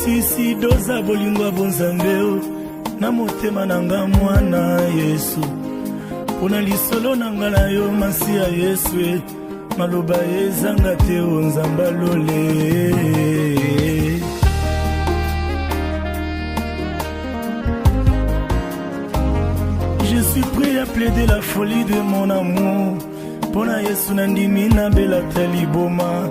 tisi doza bolingo bonzambeo na motema nanga mwana Yesu pona lisolo nanga na yo masi ya Yesu maloba ezanga te onzamba lole. Je suis prêt à plaider la folie de mon amour pona Yesu nandimi na bela taliboma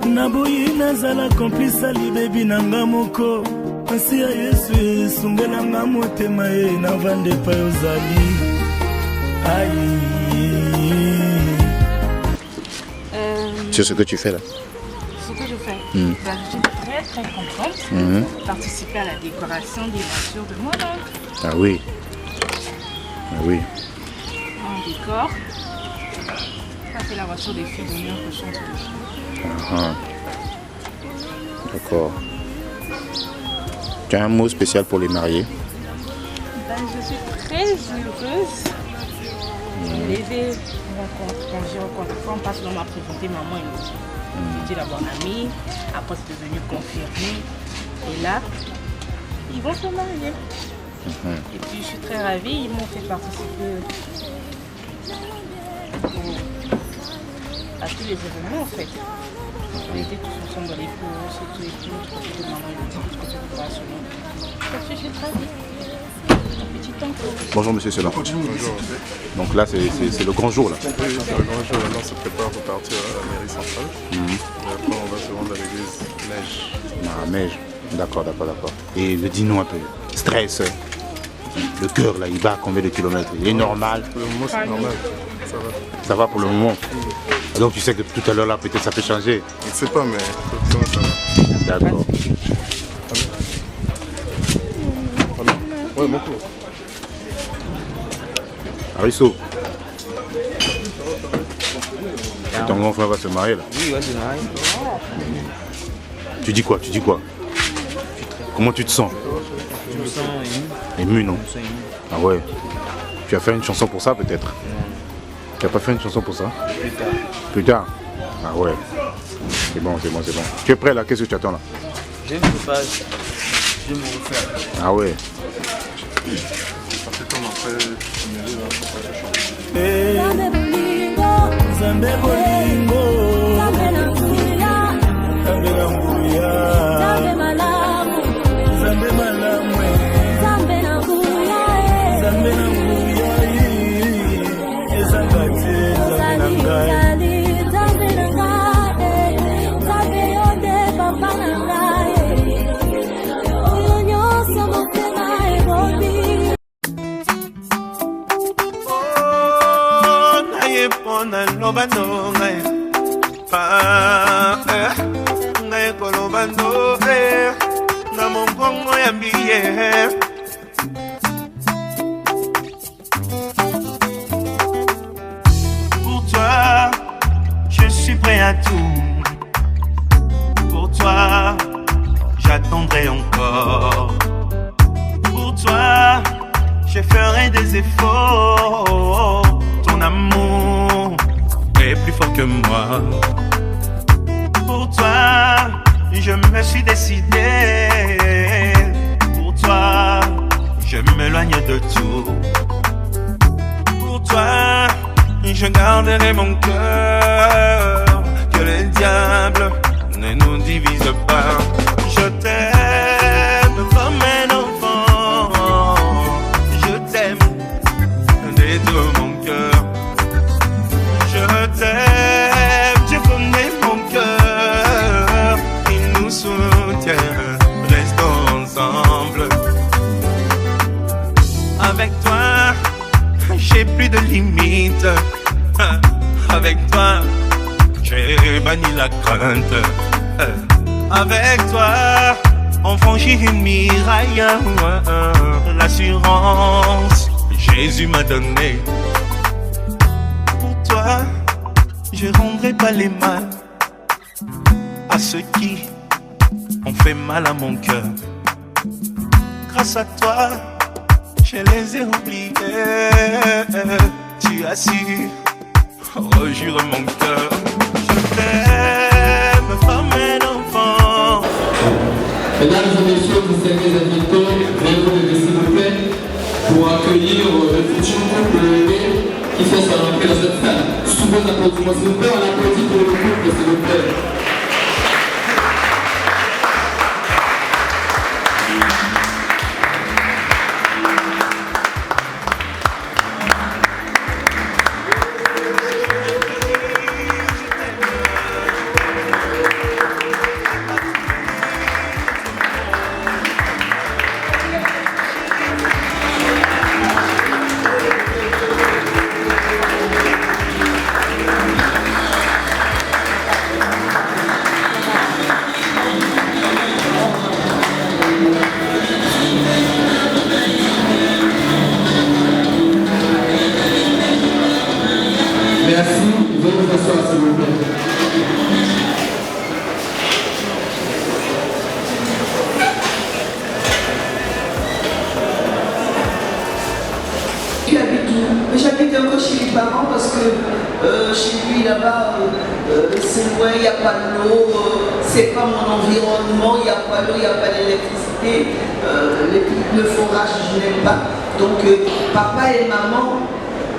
naboyi nazala complice alibebi nanga moko masi ya Yesu sungelanga motema na vande pa yozali aïe. C'est ce que tu fais là? Ce que je fais, je suis très très contente de participer à la décoration des voitures de mon oncle. Ah oui. Ah oui. On décore. Ça c'est la voiture des filles de New York que je chante dessus. D'accord. Tu as un mot spécial pour les mariés? Je suis très heureuse de l'aider. Quand j'ai rencontré, on passe dans ma présenté maman et aussi. C'était la bonne amie, après c'est devenu confirmé. Et là, ils vont se marier. Et puis je suis très ravie, ils m'ont fait participer à tous les événements en fait. On était tous ensemble dans les courses et tout, du côté de maman et du côté de opérationnel. Parce que je suis très ravie. Bonjour monsieur Selon. Bonjour. Donc là c'est le grand jour là. Oui, c'est le grand jour. Maintenant on se prépare pour partir à la mairie centrale. Et après on va se rendre à l'église Neige. Ah Neige. D'accord. Et dis-nous un peu. Stress. Le cœur là il bat à combien de kilomètres? Il est normal? Pour le moment c'est normal. Ça va. Ça va pour le moment. Donc tu sais que tout à l'heure là peut-être ça peut changer. Je ne sais pas mais ça va. D'accord. Ouais, mon tour. Arisso. Ton grand frère va se marier là? Oui, il va se marier. Tu dis quoi? Comment tu te sens? Je me sens ému. Ému, non? Je me sens ému. Ah ouais. Tu as fait une chanson pour ça peut-être? Tu n'as pas fait une chanson pour ça? Plus tard. Plus tard? Ah ouais. C'est bon. Tu es prêt là? Qu'est-ce que tu attends là? Je me prépare. Je me refaire. Ah ouais. Parce que comme après, on est là, on va chanter. Zambe bolingo Zambe na nguya Zambe malamu Zambe na nguya Zambe na nguya Zambe na nguya Zambe na yonde papa na ngaye Oyo nyoso motema ebobi Pona lobando ngai ngai kolobando na mongongo ya mbiye pour toi je suis prêt à tout pour toi j'attendrai encore pour toi je ferai des efforts ton amour est plus fort que moi. Pour toi, je me suis décidé. Pour toi, je m'éloigne de tout. Pour toi, je garderai mon cœur. Que le diable ne nous divise pas. Je t'aime comme un enfant. Je t'aime de tout mon cœur. Je t'aime, tu connais mon cœur. Il nous soutient, restons ensemble. Avec toi, j'ai plus de limites. Avec toi, j'ai banni la crainte. Avec toi, on franchit une miraille. L'assurance, Jésus m'a donné. Je rendrai pas les mal à ceux qui ont fait mal à mon cœur. Grâce à toi, je les ai oubliés. Tu as su rejurer mon cœur. Je t'aime comme un enfant. Mesdames et messieurs, distingués invités, veuillez vous lever s'il vous plaît pour accueillir le futur couple aimé qui fait sa rentrée dans cette salle. Sous vos applaudissements s'il vous plaît, on applaudit pour le couple s'il vous plaît. J'habite encore chez mes parents parce que chez lui là-bas, c'est loin, il n'y a pas d'eau, c'est pas mon environnement, il n'y a pas d'eau, il n'y a pas d'électricité, le forage je n'aime pas. Donc papa et maman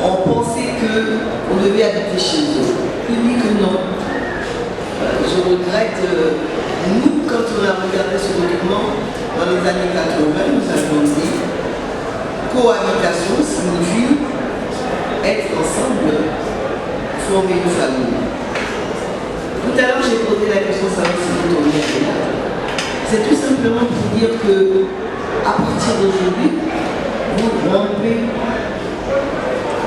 ont pensé qu'on devait habiter chez eux. Il dit que non. Je regrette, nous quand on a regardé ce document, dans les années 80, nous avons dit cohabitation signifie être ensemble, former une famille. Tout à l'heure, j'ai posé la question savoir si vous tournez là. C'est tout simplement pour dire que, à partir d'aujourd'hui, vous rompez,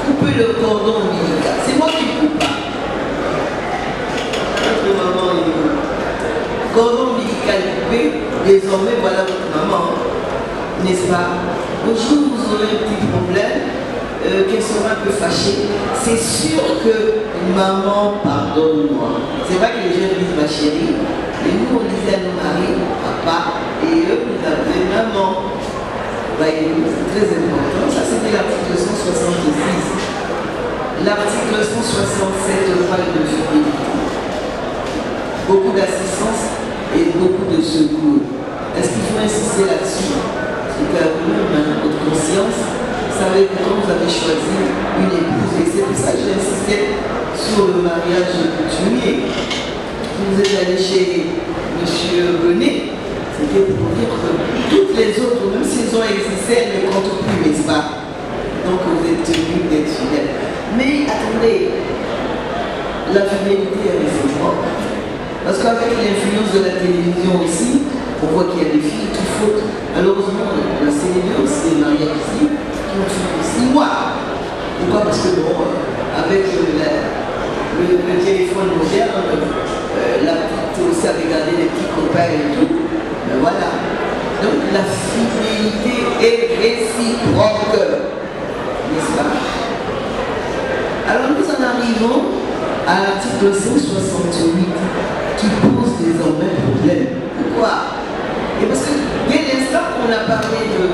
coupez le cordon ombilical. C'est moi qui ne coupe pas. Votre maman est cordon ombilical coupé, désormais voilà votre maman, n'est-ce pas? Au jour où vous aurez un petit problème, qu'elle sera un peu fâchée, c'est sûr que maman, pardonne-moi. C'est vrai que les jeunes disent ma chérie, et nous on disait à nos maris, papa, et eux nous appelaient maman. Voyez-vous, c'est très important. Ça c'était l'article 166. L'article 167 parle de fidélité. Beaucoup d'assistance et beaucoup de secours. Est-ce qu'il faut insister là-dessus? C'est que vous, maintenant, votre conscience, vous savez que quand vous avez choisi une épouse, et c'est pour ça que j'ai insisté sur le mariage coutumier. Vous êtes allé chez M. René, c'était pour dire que toutes les autres, même si elles ont existé, elles ne comptent plus, n'est-ce pas? Donc vous êtes tenus d'être fidèles. Mais attendez, la fidélité est réciproque. Parce qu'avec l'influence de la télévision aussi, on voit qu'il y a des filles qui fautent. Malheureusement, on a célébré aussi des mariages ici qui ont fait 6 mois. Pourquoi? Parce que bon, avec le téléphone moderne, la petite aussi avait gardé les petits copains et tout. Ben voilà. Donc la fidélité est réciproque. N'est-ce pas? Alors nous en arrivons à l'article 168 qui pose désormais problème. Pourquoi? Et parce que dès l'instant qu'on a parlé de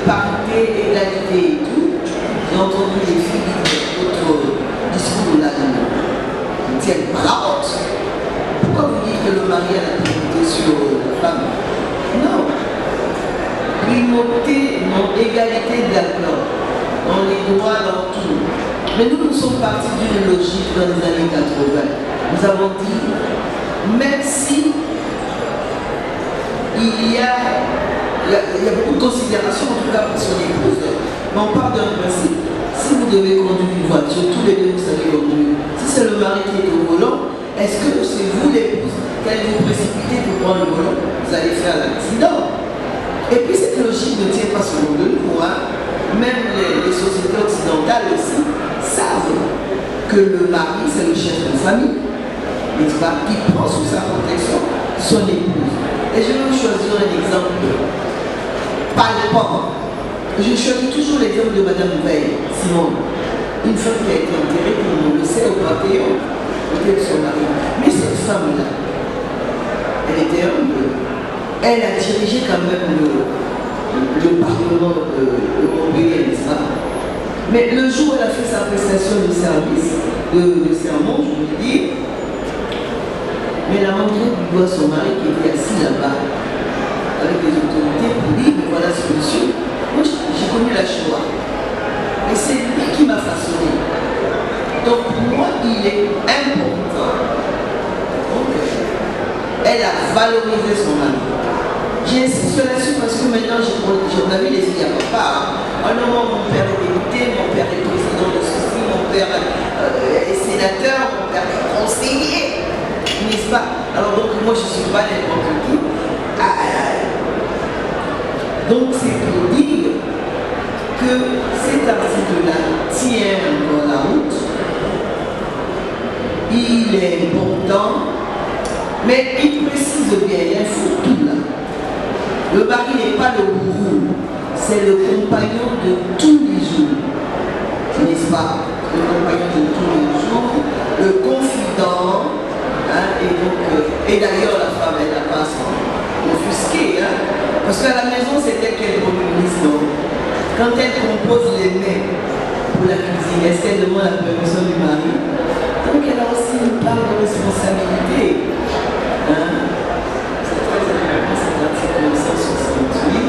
parité, égalité et tout, j'ai entendu les filles dire votre discours là ne tiennent pas haute. Pourquoi vous dites que le mari a la priorité sur la femme? Non. Primauté, non, égalité d'accord, dans les droits, dans tout. Mais nous sommes partis d'une logique dans les années 80. Nous avons dit, même si il y a beaucoup de considérations, en tout cas pour son épouse, mais on part d'un principe. Si vous devez conduire une voiture, tous les deux vous savez conduire. Si c'est le mari qui est au volant, est-ce que c'est vous l'épouse qui allez vous précipiter pour prendre le volant? Vous allez faire l'accident. Et puis cette logique ne tient pas seulement de nous. Même les sociétés occidentales aussi savent que le mari c'est le chef de famille, n'est-ce pas, qui prend sous sa protection son épouse. Et je vais vous choisir un exemple palpable. Je choisis toujours l'exemple de Madame Veil, Simone, une femme qui a été enterrée, comme on le sait, au Panthéon, côté de son mari. Mais cette femme-là, elle était humble. Elle a dirigé quand même le Parlement européen, n'est-ce pas? Mais le jour où elle a fait sa prestation de service, de serment, je veux dire, mais elle a montré du doigt son mari qui était assis assis là-bas avec les autorités pour dire, mais voilà la solution. Moi, j'ai connu la Shoah. Et c'est lui qui m'a façonné. Donc pour moi, il est important. Donc, elle a valorisé son âme. J'insiste là-dessus parce que maintenant, on a vu les filles à papa. Oh non, mon père est député, mon père est président de ceci, mon père est sénateur, mon père est conseiller. N'est-ce pas? Alors donc moi, je ne suis pas n'importe qui. Donc c'est pour dire que cet article-là tient encore la route. Il est important, mais il précise bien, il y a un tout là. Le mari n'est pas le gourou, c'est le compagnon de tous les jours, n'est-ce pas? Le compagnon de tous les jours, le confident, hein, et d'ailleurs la femme elle n'a pas à s'offusquer, hein, parce qu'à la maison c'est elle qu'elle communise, non? Quand elle compose les mets pour la cuisine, est-ce qu'elle demande la permission du mari? Donc elle a aussi une part de responsabilité. Hein? C'est très important, c'est l'article 168.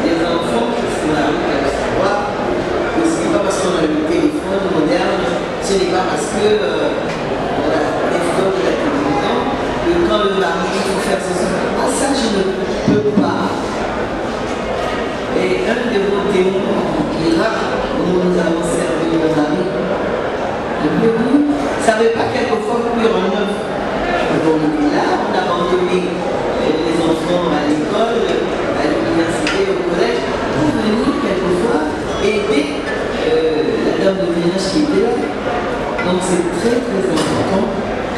Et les enfants qui se marient doivent savoir que ce n'est pas parce qu'on a le téléphone moderne, ce n'est pas parce que les photos de la télévision, que quand le mari il faut faire ceci. Ah, ça je ne peux pas. Et un de vos témoins dira, nous avons servi nos amis. Vous ne savez pas quelquefois cuire en œuf. On est là, on a abandonné les enfants à l'école, à l'université, au collège, pour venir quelquefois aider la dame de ménage qui était là. Donc c'est très très important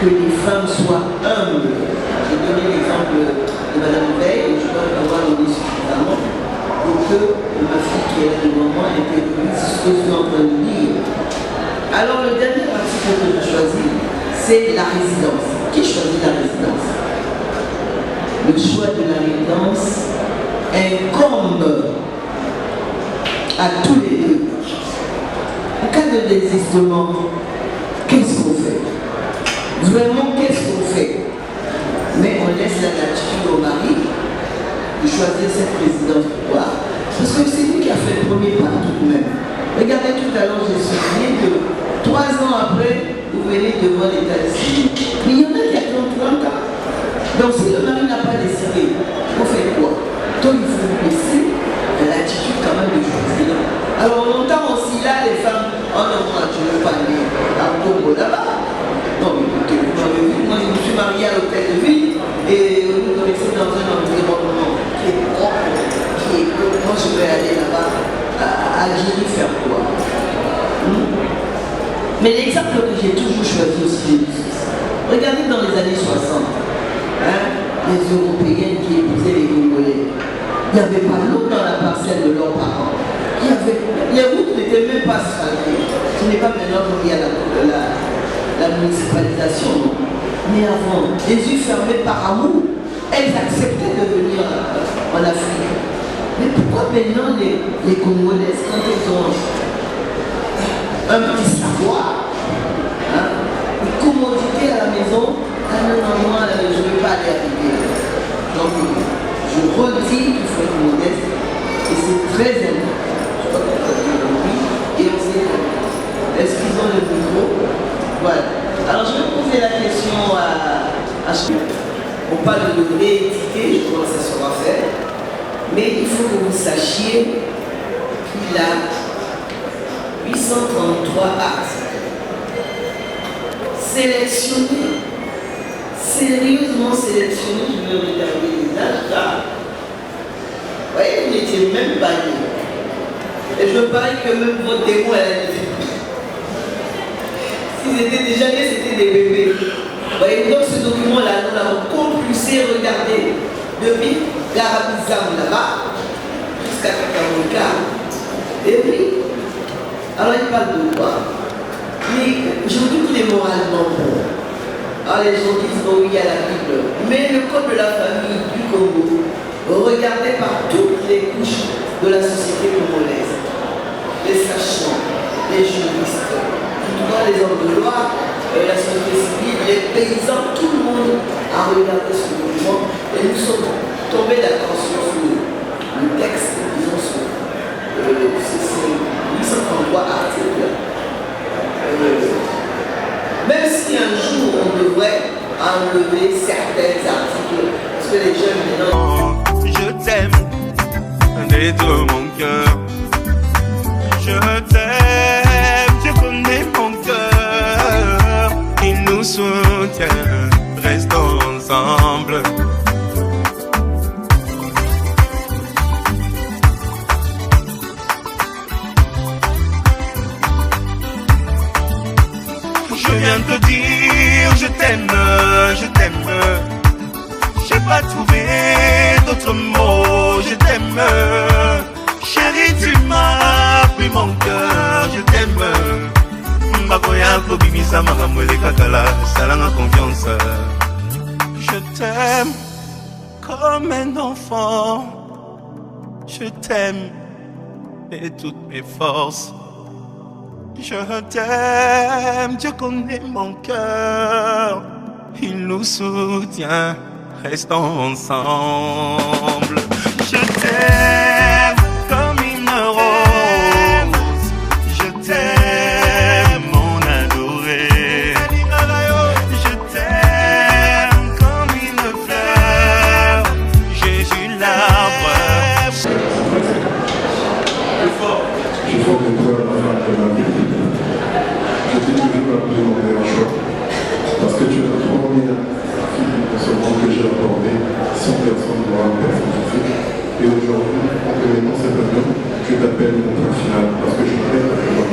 que les femmes soient humbles. J'ai donné l'exemple de Madame Veil, je dois l'avoir donné suffisamment pour que ma fille qui est là devant moi était venue ce que je suis en train de dire. Alors le dernier article que je choisis, c'est la résidence. Qui choisit la résidence? Le choix de la résidence incombe à tous les deux. En cas de désistement, qu'est-ce qu'on fait? Vraiment, qu'est-ce qu'on fait? Mais on laisse la latitude au mari de choisir cette résidence. Pourquoi? Parce que c'est lui qui a fait le premier pas tout de même. Regardez, tout à l'heure, j'ai souligné que 3 ans après, vous venez devant l'état civil. Mais il y en a qui attendent 30 ans. Donc si le mari n'a pas décidé, vous faites quoi? Donc il faut vous laisser l'attitude quand même de choisir. Alors on entend aussi là les femmes, oh non, moi je ne veux pas aller à Congo là-bas. Non mais écoutez, vous m'avez vu, moi je me suis mariée à l'hôtel de ville et vous me laissez dans un environnement qui est propre, qui est propre. Moi je vais aller là-bas à Algérie faire quoi? Mais l'exemple que j'ai toujours choisi aussi, regardez dans les années 60, hein, les Européennes qui épousaient les Congolais. Il n'y avait pas l'eau dans la parcelle de leurs parents. Les routes n'étaient même pas asphaltées. Ce n'est pas maintenant qu'il y a la municipalisation. Non. Mais avant, les yeux fermés par amour, elles acceptaient de venir en Afrique. Mais pourquoi maintenant les Congolaises, quand elles ont un petit savoir, hein, une commodité à la maison, ah non, non, moi, je ne veux pas aller habiter. Donc, je redis qu'il faut être modeste, et c'est très important. Je crois qu'on peut dire oui, et on sait est-ce qu'ils ont le micro? Voilà. Alors, je vais poser la question à on parle de rééditer, je crois que ça sera fait, mais il faut que vous sachiez qu'il a 833 articles sélectionnés, sérieusement sélectionnés. Je vais regarder les âges là. Vous voyez, vous n'étiez même pas nés. Et je me parie que même vos témoins, s'ils étaient déjà nés, c'était des bébés. Vous voyez, donc ce document-là, nous l'avons compulsé, regardez, depuis l'Arabizam là-bas, jusqu'à Kakamouka. Et oui. Alors il parle de quoi? Mais je vous dis qu'il est moralement bon. Alors les gens disent oh oui, il y a la Bible. Mais le code de la famille du Congo, regardé par toutes les couches de la société congolaise, les sachants, les juristes, tout cas les hommes de loi, la société civile, les paysans, tout le monde a regardé ce mouvement et nous sommes tombés d'accord sur le texte, disons, sur ces 833 articles. Même si un jour on devrait enlever certains articles, parce que les jeunes maintenant... Je t'aime de tout mon cœur. Je t'aime, tu connais mon cœur. Il nous soutient, restons ensemble. Je viens te dire, je t'aime, je t'aime. J'ai pas trouvé d'autres mots, je t'aime. Chérie, tu m'as pris mon cœur, je t'aime. Makoya kobimisa makamwele kakala, salanga confiance. Je t'aime comme un enfant. Je t'aime de toutes mes forces. Je t'aime, tu connais mon cœur. Il nous soutient, restons ensemble. Je t'aime comme une rose. Je t'aime, mon adoré. Je t'aime comme une fleur. Jésus l'arbre. Je crois que toi, la fin de ma vie, je t'ai toujours appelé mon meilleur choix. Parce que tu es la première fille de ce monde que j'ai abordé, sans personne noire, personne physique. Et aujourd'hui, en te mettant cet avion, je t'appelle mon point final, parce que je t'aime vraiment.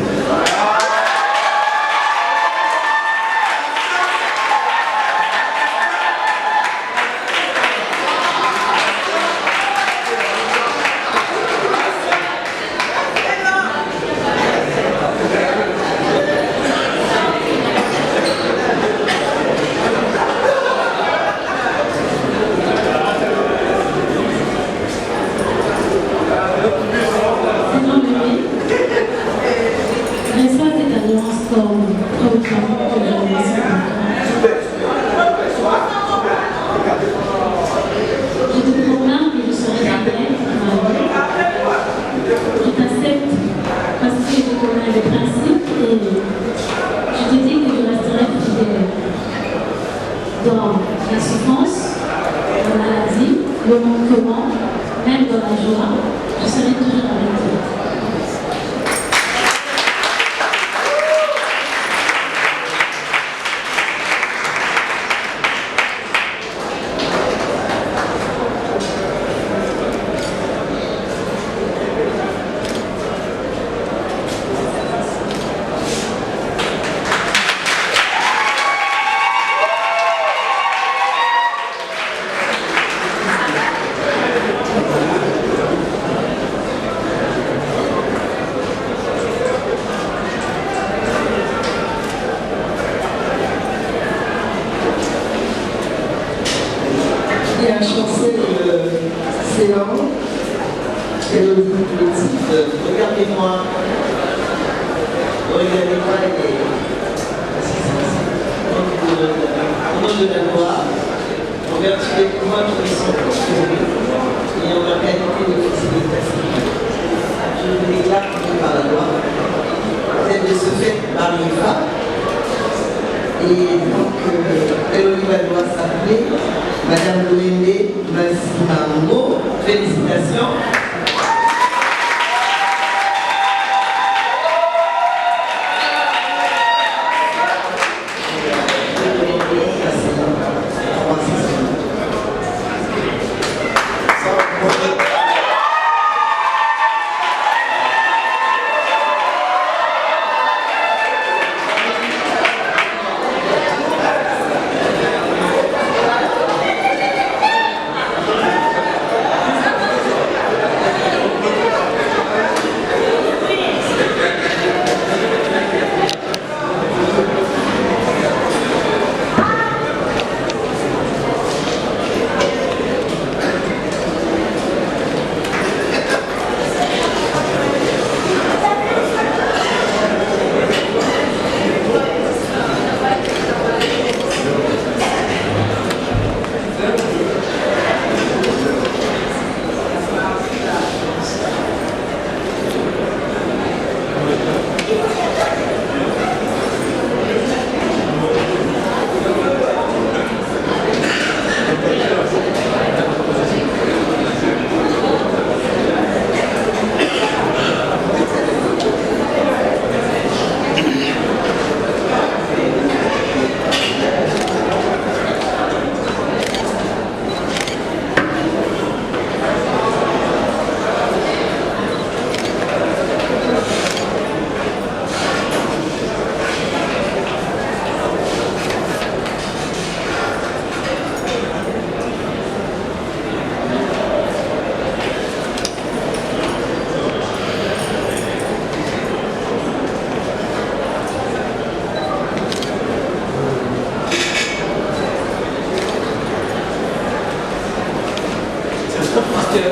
cœur.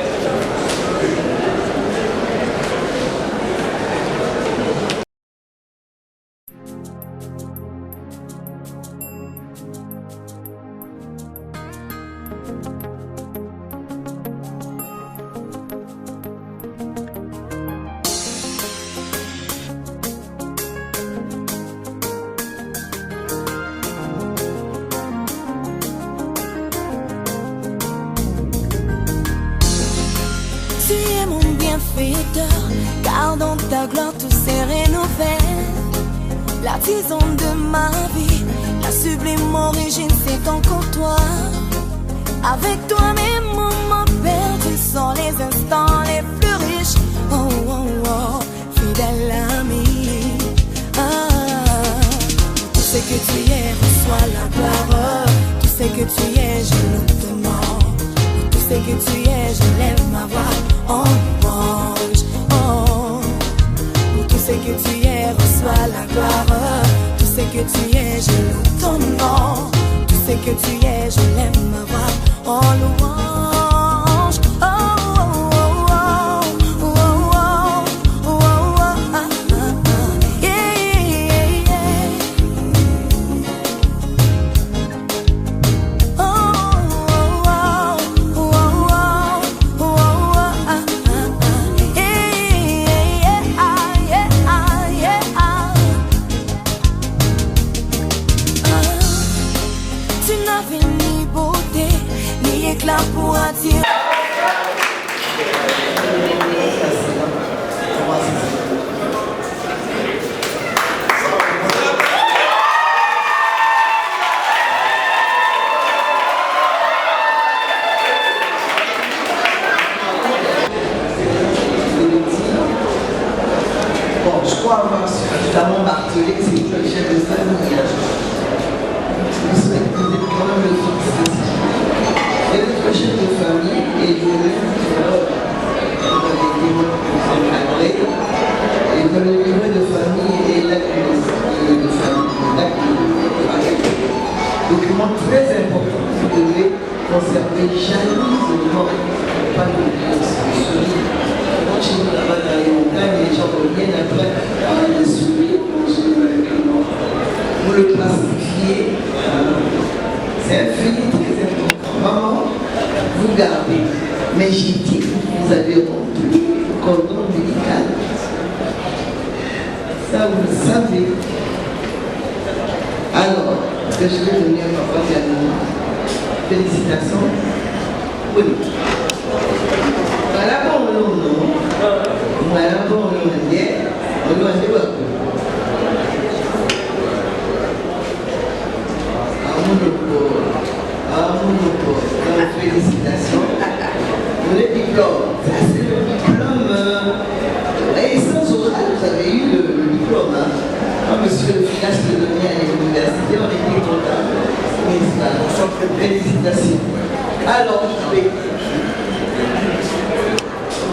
Tu es mon bienfaiteur, car dans ta gloire tout s'est rénové. L'artisan de ma vie, la sublime origine, c'est encore toi. Avec toi mes moments perdus sont les instants les plus riches. Oh oh oh, fidèle ami. Tout ce que tu es, reçois la gloire. Tout ce que tu es, je loue ton nom. Tout ce que tu es, je lève ma voix en louange. Oh, pour tout ce que tu es, reçois la gloire. Tout ce que tu es, je loue ton nom. Tout ce que tu es, je lève ma voix en louange. Oh, oh, oh, oh, oh, oh, oh, oh, yeah, yeah, yeah. Oh, oh, oh, oh, oh, oh, tu n'avais ni beauté, ni éclat pour attirer. Bon, je crois avoir suffisamment martelé que c'est le chef de famille. Je souhaite que vous êtes quand même le fils de notre chef de famille et vous-même dans les témoins que vous avez adorés. Et dans le livret de famille et l'acte de famille, document très important que vous devez conserver jalousement, pas de souvenir. Chez nous là-bas dans les montagnes, les gens reviennent après. Ah, les souvenirs, vous le classifiez. C'est un feuillet très important. Maman, vous gardez. Mais j'ai dit que vous avez rempli le cordon ombilical. Ça, vous le savez. Alors, que je vais donner à papa Dianou. Félicitations. Oui. Voilà bon, non. Voilà bon, on félicitations. Le diplôme, ça c'est le diplôme. Et sans oral, vous avez eu le diplôme. Quand monsieur le finance le donnait à l'université, on était contents. Félicitations. Alors, je vais.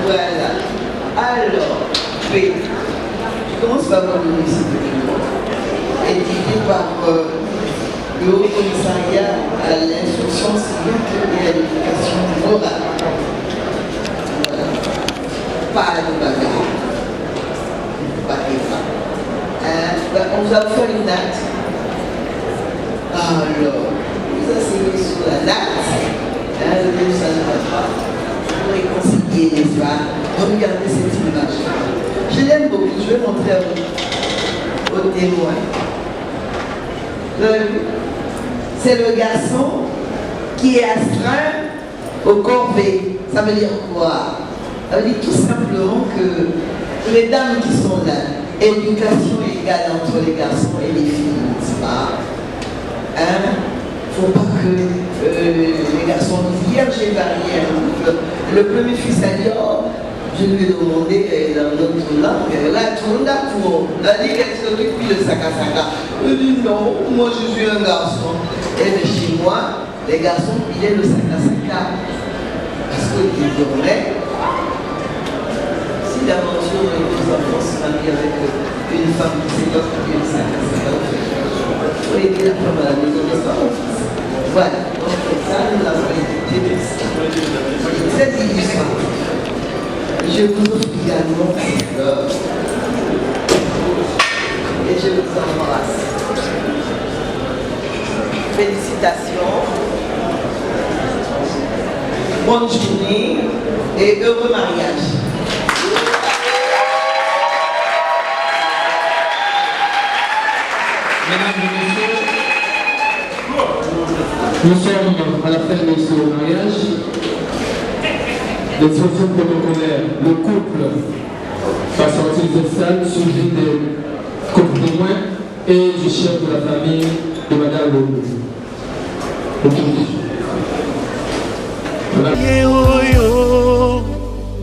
Voilà. Alors, je commence par votre municipalité, édité par le Haut Commissariat à l'instruction civique et à l'éducation morale. Voilà. Pas de bagarre. On vous a fait une date. Alors, vous asseyez sur la date. Le 223. Pour réconcilier les soirs. Regardez cette image. Je l'aime beaucoup, je vais montrer à vous, aux témoins. C'est le garçon qui est astreint au corvée. Ça veut dire quoi? Ça veut dire tout simplement que les dames qui sont là, éducation égale entre les garçons et les filles, n'est-ce pas? Il ne faut pas que les garçons disent hier j'ai varié un couple. Le premier fils a dit oh, je lui ai demandé dans notre langue, là tout le monde a couru. Il a dit qu'est-ce que tu fais le saka-saka? Il dit non, moi je suis un garçon. Et chez moi, les garçons pillaient le saka-saka. Parce que désormais, si d'aventure les deux enfants se marient avec une femme qui sait pas piiller le saka-saka, il faut aider la femme à la maison de son fils. Voilà, donc ça nous avons été très illustrant. Félicitations. Bonne journée et heureux mariage. Mesdames et messieurs, nous sommes à la fin de ce mariage. Les dispositions protocolaires, le couple va sortir de cette salle suivi des couples témoins et du chef de la famille de Madame Lobo. Oyo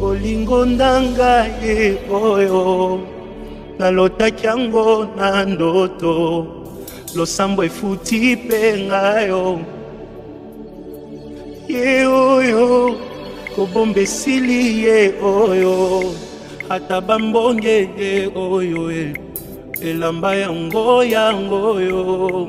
olingo ndanga ye oyo nalotaki yango na ndoto losambo efuti mpe ngayo ye oyo kobomba esili ye oyo ata bambonge ye oyo elamba yango oyo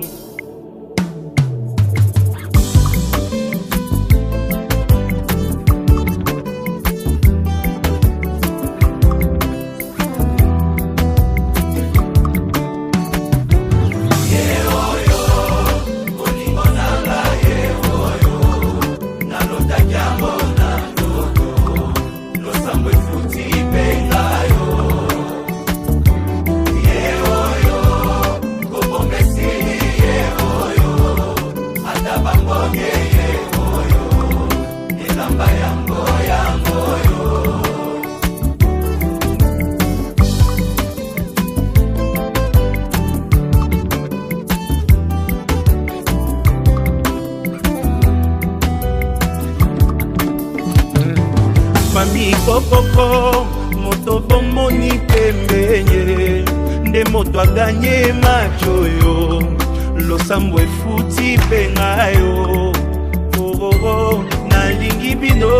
Koko moto bomoni pembenye nde moto aganye machoyo losambo efuti pengayo nalingi bino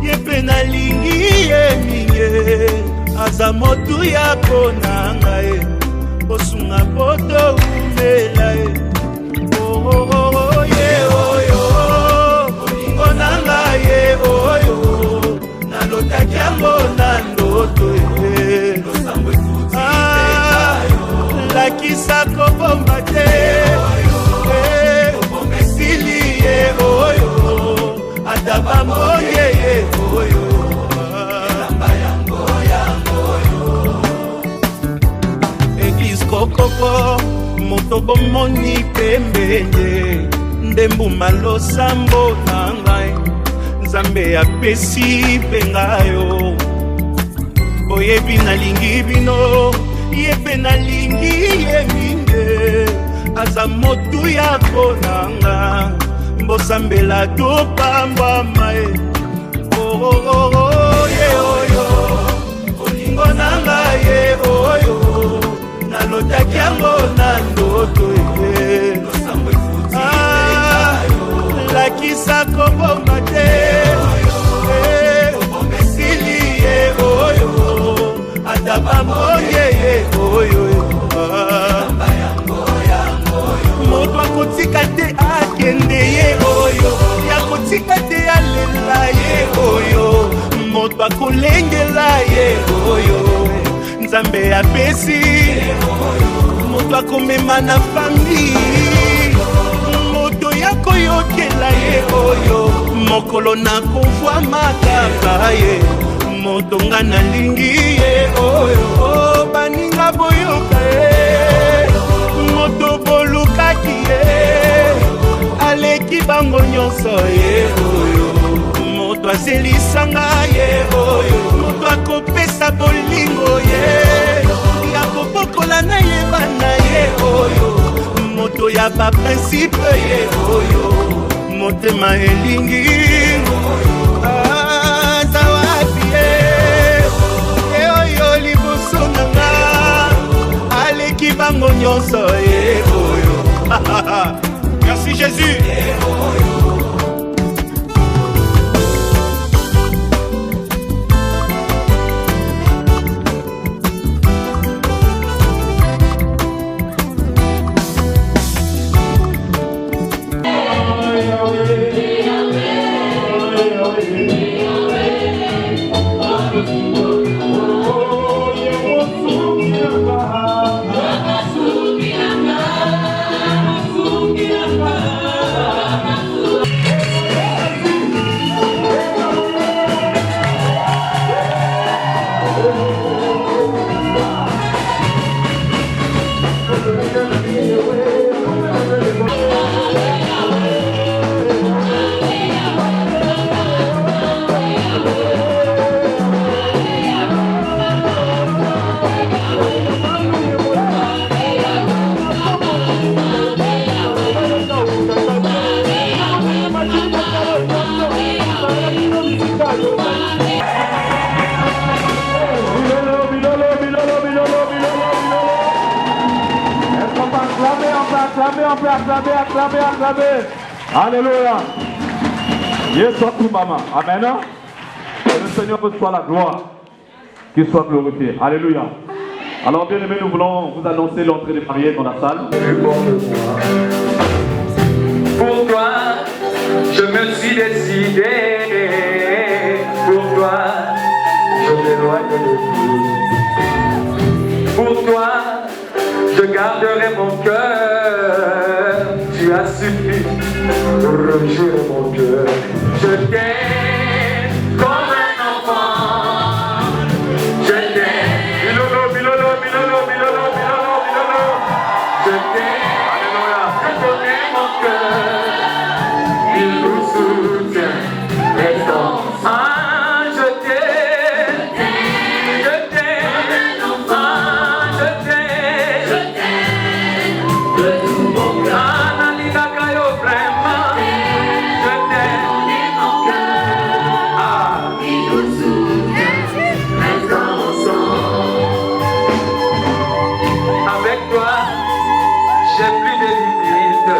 yepe nalingi ye minge aza motu ya ponanga osunga poto umela ye oyo olingo nanga ye oyo nalotaki yango na ndoto lakisa kobomba te esili ye oyo ata bamoye ye oyo eglise kokoko moto bomoni pembende nde mbuma losambo na ngai Nzambe apesi pengayo oyebi nalingi bino yepe nalingi ye minde aza motu ya konanga mbosambela topambwama ye oyo olingo nanga ye oyo nalotaki yango na ndoto lakisa kobomba te esili ye oyo ata bamoye ye oyo moto akotika te akende ye oyo yakotika te alela ye oyo moto akolengela ye oyo Nzambe apesi moto akomema na famille yakoyokela ye oyo mokolo na kovwa makaka ye moto nga nalingi ye oyo baninga boyoka ye moto bolukaki ye aleki bango nyonso ye oyo moto azelisanga ye oyo moto akopesa bolingo ye yakobokola na ye bana ye oyo moto ya ba principe ye oyo motema elingi aza wapi ye oyo liboso nanga aleki bango nyonso ye oyo merci Jésus Sungianga on peut acclamer, acclamer, acclamer. Alléluia. Yes, tout maman. Amen. Que le Seigneur reçoit la gloire. Qu'il soit glorifié. Alléluia. Alors, bien aimés, nous voulons vous annoncer l'entrée des mariés dans la salle. Pour toi, je me suis décidé. Pour toi, je m'éloigne de tout. Pour toi, je garderai mon cœur. Tu as suffi pour rejeter mon cœur. Je t'aime comme un enfant. Je t'aime. Bilolo, bilolo, bilolo, bilolo, bilolo, bilolo. Je t'aime. Alléluia. Je connais mon cœur. Il nous soutient. Restons. Ah, je t'aime. Je t'aime. Ah, je t'aime. Je t'aime. De tout mon cœur. Ah, Nalina Kayo, vraiment. Je t'aime. Mon cœur. Ah, il nous soutient. Restons ensemble. Avec toi, j'ai plus de limites.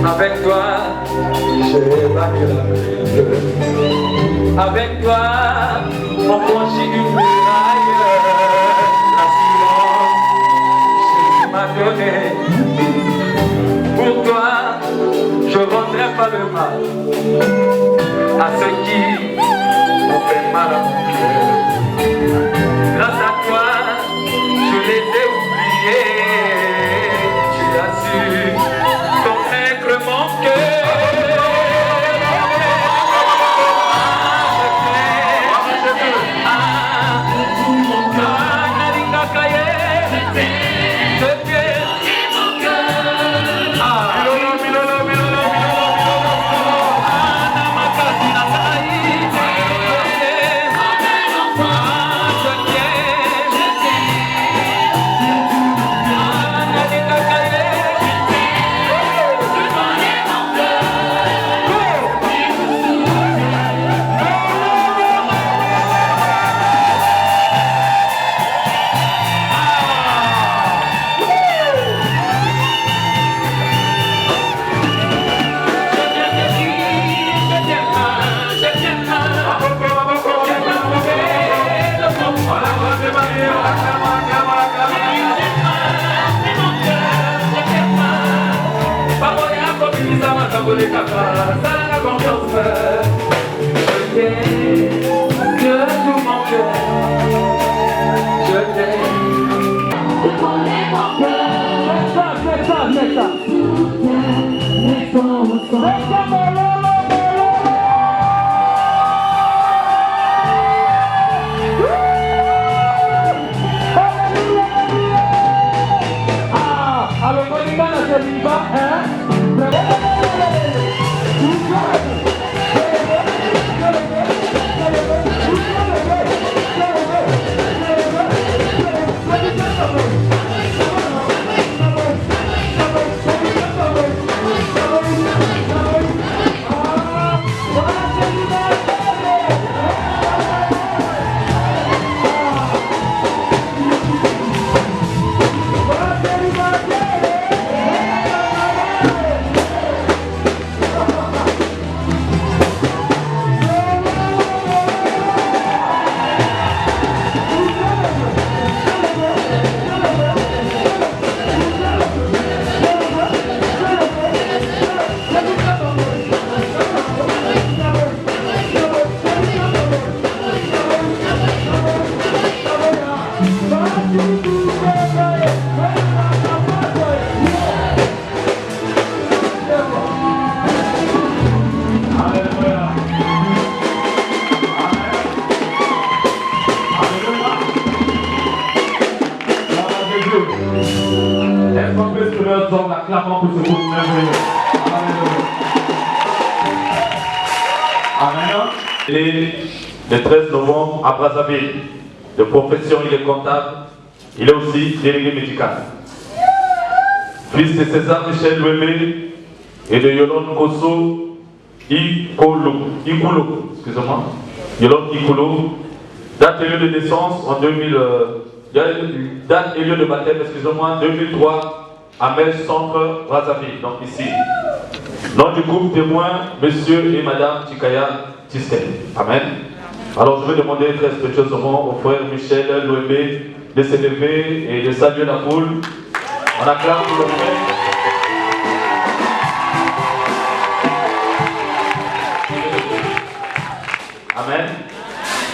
Avec toi, j'ai vaincu la limite. Avec toi, on franchit une muraille. L'assurance, Jésus m'a donné. Pour toi, je rendrai pas le mal à ceux qui ont fait mal à mon cœur. Grâce à toi, je les ai oubliés. Tu as su convaincre mon cœur. Le 13 novembre à Brazzaville. De profession, il est comptable. Il est aussi délégué médical. Fils de César Michel Louemé et de Yolande Kosso Ikolo. Excusez-moi. Yolande Ikolo. Date et lieu de naissance en 2000. Date et lieu de baptême, excusez-moi, 2003, Amel Centre Brazzaville, donc ici. Nom du groupe témoin, monsieur et madame Tikaya Tiskel. Amen. Alors je vais demander très respectueusement au frère Michel Loébé de s'élever et de saluer la foule. On acclame pour le frère. Amen.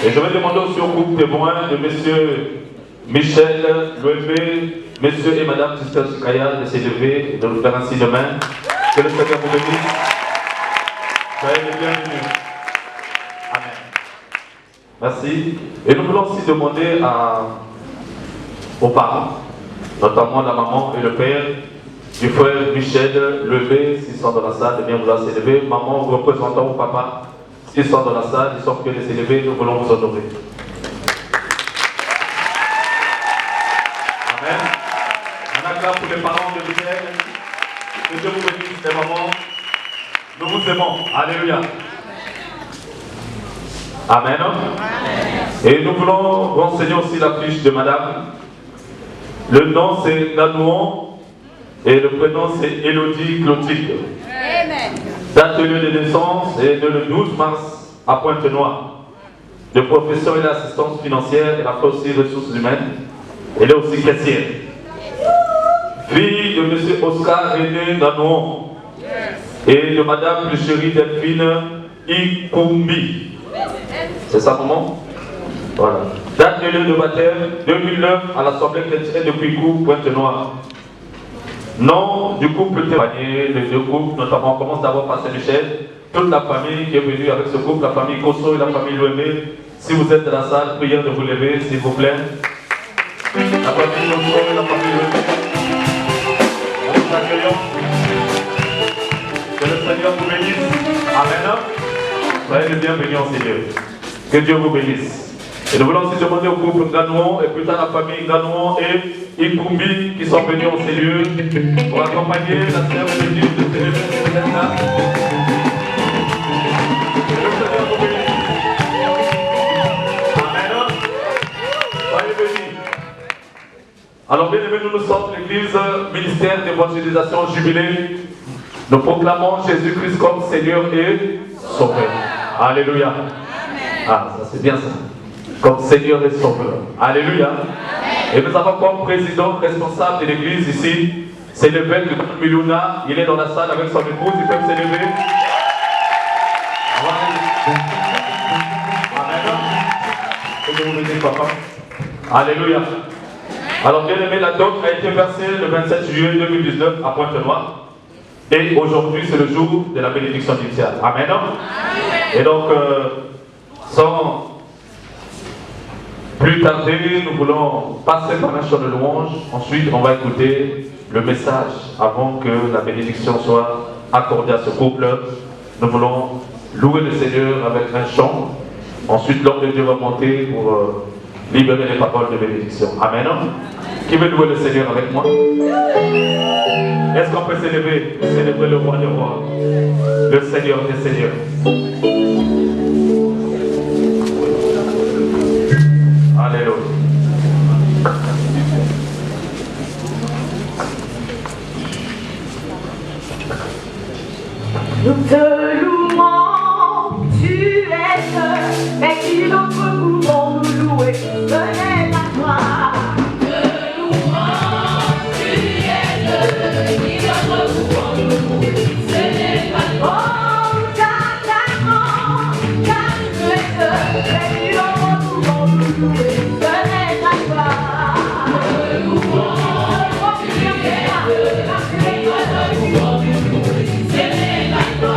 Et je vais demander aussi au groupe témoin de monsieur Michel Loébé, monsieur et madame Tiskel Tikaya de s'élever et de nous faire ainsi de main. Que le Seigneur vous bénisse. Soyez les bienvenus. Amen. Merci. Et nous voulons aussi demander aux parents, notamment la maman et le père du frère Michel Levé, s'ils sont dans la salle, de bien vouloir s'élever. Maman, représentant au papa, s'ils sont dans la salle, ils sont prêts de s'élever, nous voulons vous honorer. Amen. Un acclame pour les parents de Michel. Que Dieu vous bénisse, les mamans. Nous vous aimons. Alléluia. Amen. Et nous voulons renseigner aussi la fiche de madame. Le nom c'est Nanouan et le prénom c'est Élodie Clotilde. Date de lieu de naissance est le 12 mars à Pointe-Noire. De profession, elle est assistante financière, elle a fait aussi ressources humaines. Elle est aussi caissière. Fille de M. Oscar René Nanouan et de Mme le chéri Delphine Ikumbi. C'est ça maman? Voilà. Date de lieu de baptême 2009 à l'Assemblée chrétienne de Picou, Pointe-Noire. Nom du couple témoigné, les deux groupes, notamment on commence d'abord par Saint-Michel, toute la famille qui est venue avec ce groupe, la famille Kosso et la famille Loémé. Si vous êtes dans la salle, prière de vous lever, s'il vous plaît. La famille Kosso et la famille Loémé. Nous accueillons. Que le Seigneur vous bénisse. Amen. Soyez les bienvenus en Seigneur. Que Dieu vous bénisse. Et nous voulons aussi demander au groupe Ganouan et plus tard la famille Ganouan et Ikumbi qui sont venus en ces lieux pour accompagner la sœur de l'église de célébrer cette fête-là. Que le Seigneur vous bénisse. Amen. Soyez bénis. Alors bien aimés, nous sommes l'église ministère d'évangélisation jubilée. Nous proclamons Jésus-Christ comme Seigneur et Sauveur. Alléluia. Ah, ça c'est bien ça. Comme Seigneur et Sauveur. Alléluia. Et nous avons comme président responsable de l'église ici, c'est l'évêque de Miluna. Il est dans la salle avec son épouse, ils peuvent s'élever. Amen. Que vous venez, papa. Alléluia. Alors bien aimé, la dot a été versée le 27 juillet 2019 à Pointe-Noire. Et aujourd'hui, c'est le jour de la bénédiction nuptiale. Amen. Et donc, sans plus tarder, nous voulons passer par un chant de louange. Ensuite, on va écouter le message avant que la bénédiction soit accordée à ce couple. Nous voulons louer le Seigneur avec un chant. Ensuite, l'homme de Dieu va monter pour libérer les paroles de bénédiction. Amen. Qui veut louer le Seigneur avec moi? Est-ce qu'on peut s'élever, célébrer le roi des rois, le Seigneur des seigneurs? Alléluia. Nous te louons, tu es Dieu, mais qui d'autre pouvons nous louer? Ce n'est pas toi. Te louons, tu es Dieu, qui d'autre pouvons nous louer? Ce n'est pas toi. Car tu es Dieu, mais qui d'autre pouvons nous louer? Ce n'est pas toi. Te louons, tu es Dieu, car tu es Dieu, pouvons nous louer? Ce n'est pas toi.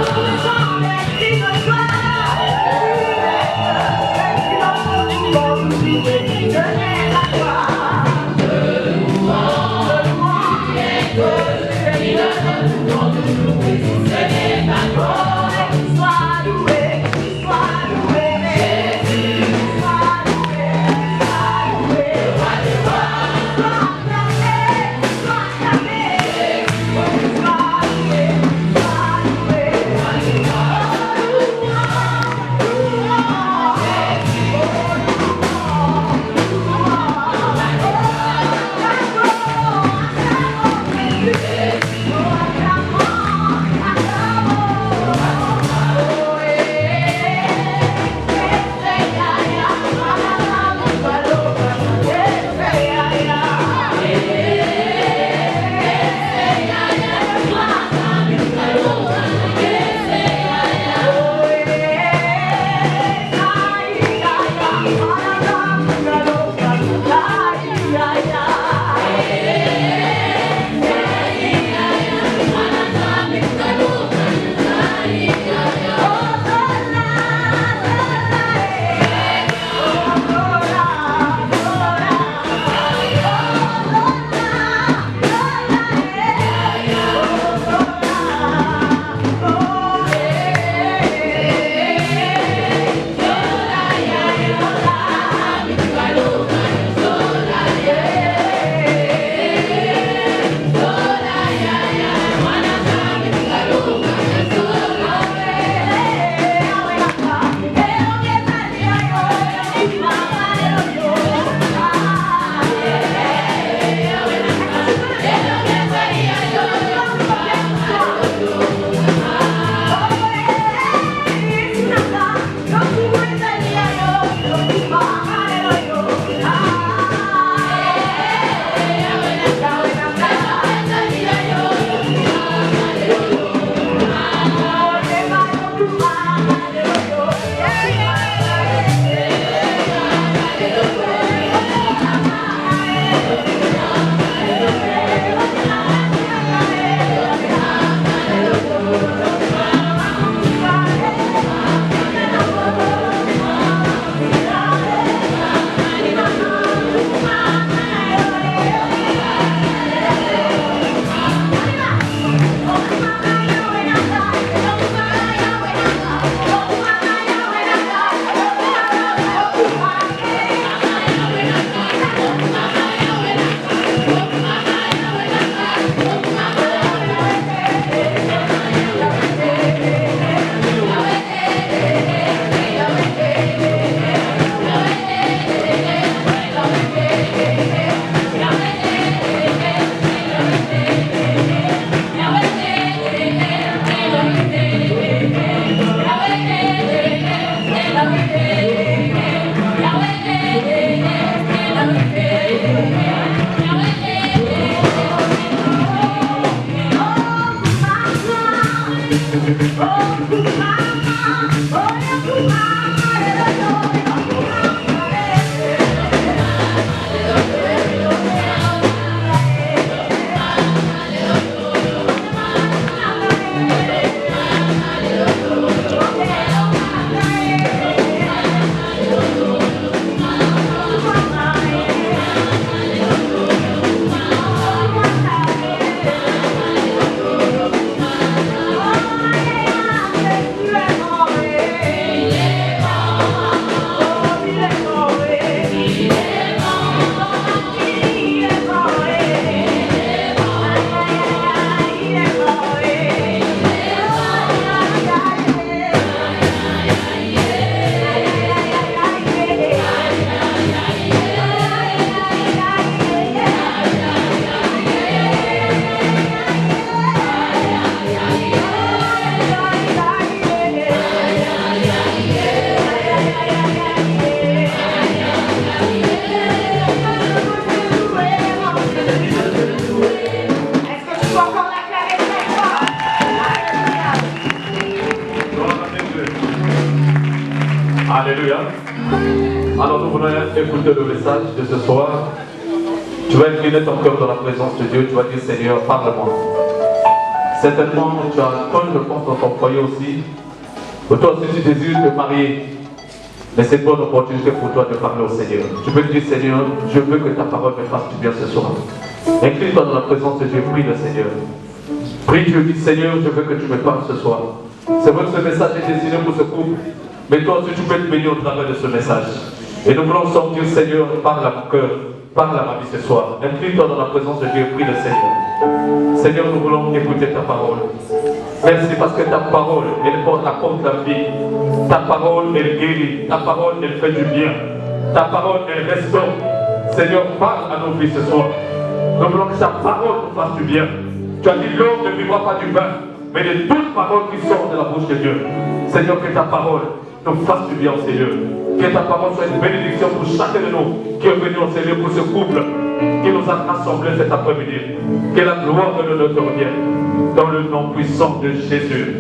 Alléluia. Alors nous voulons écouter le message de ce soir. Tu vas incliner ton cœur dans la présence de Dieu. Tu vas dire Seigneur, parle-moi. Certainement, tu as, comme je pense dans ton foyer aussi, pour toi aussi tu désires te marier. Mais c'est une bonne opportunité pour toi de parler au Seigneur. Tu peux dire Seigneur, je veux que ta parole me fasse du bien ce soir. Incline-toi dans la présence de Dieu, prie le Seigneur. Prie Dieu, dis Seigneur, je veux que tu me parles ce soir. C'est vrai que ce message est destiné pour ce couple. Mais toi aussi, tu peux te bénir au travers de ce message. Et nous voulons sortir, Seigneur, parle à mon cœur, parle à ma vie ce soir. Incline-toi dans la présence de Dieu, prie le Seigneur. Seigneur, nous voulons écouter ta parole. Merci parce que ta parole, elle apporte la vie. Ta parole, elle guérit. Ta parole, elle fait du bien. Ta parole, elle restaure. Seigneur, parle à nos vies ce soir. Nous voulons que ta parole nous fasse du bien. Tu as dit, l'homme ne vivra pas du pain, mais de toute parole qui sort de la bouche de Dieu. Seigneur, que ta parole nous fasse du bien, Seigneur. Que ta parole soit une bénédiction pour chacun de nous qui est venu au Seigneur pour ce couple qui nous a rassemblés cet après-midi. Que la gloire de l'honneur te revienne. Dans le nom puissant de Jésus,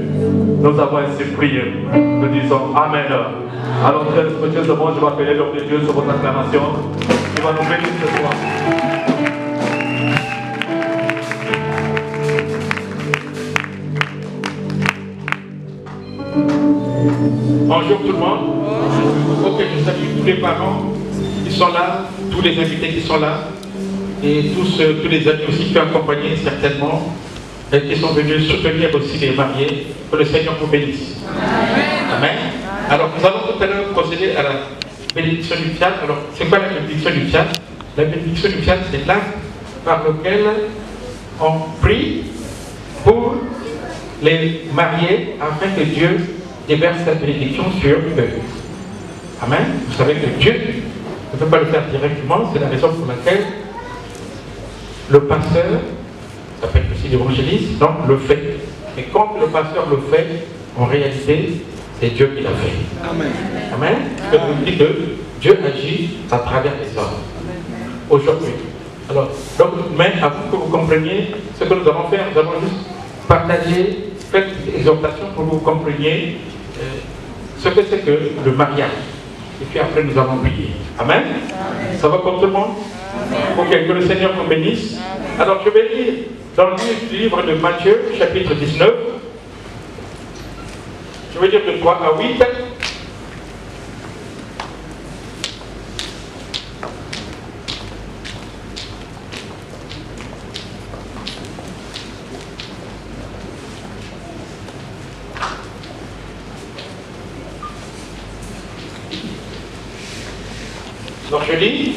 nous avons ainsi prié. Nous disons Amen. Alors très respectueusement, je vais appeler l'homme de Dieu sur votre acclamation. Il va nous bénir ce soir. Bonjour tout le monde. Ok, je salue tous les parents qui sont là, tous les invités qui sont là, et tous les amis aussi qui ont accompagné certainement, et qui sont venus soutenir aussi les mariés. Que le Seigneur vous bénisse. Amen. Alors nous allons tout à l'heure procéder à la bénédiction nuptiale. Alors c'est quoi la bénédiction nuptiale? La bénédiction nuptiale, c'est l'acte par lequel on prie pour les mariés afin que Dieu déverse cette bénédiction sur eux. Amen. Vous savez que Dieu ne peut pas le faire directement, c'est la raison pour laquelle le pasteur, ça s'appelle aussi l'évangéliste, donc le fait. Et quand le pasteur le fait, en réalité, c'est Dieu qui l'a fait. Amen. Amen. Je vous dis que Dieu agit à travers les hommes. Aujourd'hui. Alors, donc, mais avant que vous compreniez ce que nous allons faire, nous allons juste partager quelques exhortations pour que vous compreniez ce que c'est que le mariage. Et puis après, nous allons prier. Amen. Ça va pour tout le monde? Ok, que le Seigneur nous bénisse. Alors, je vais lire dans le livre de Matthieu, chapitre 19. Je vais lire de 3 à 8. Donc je lis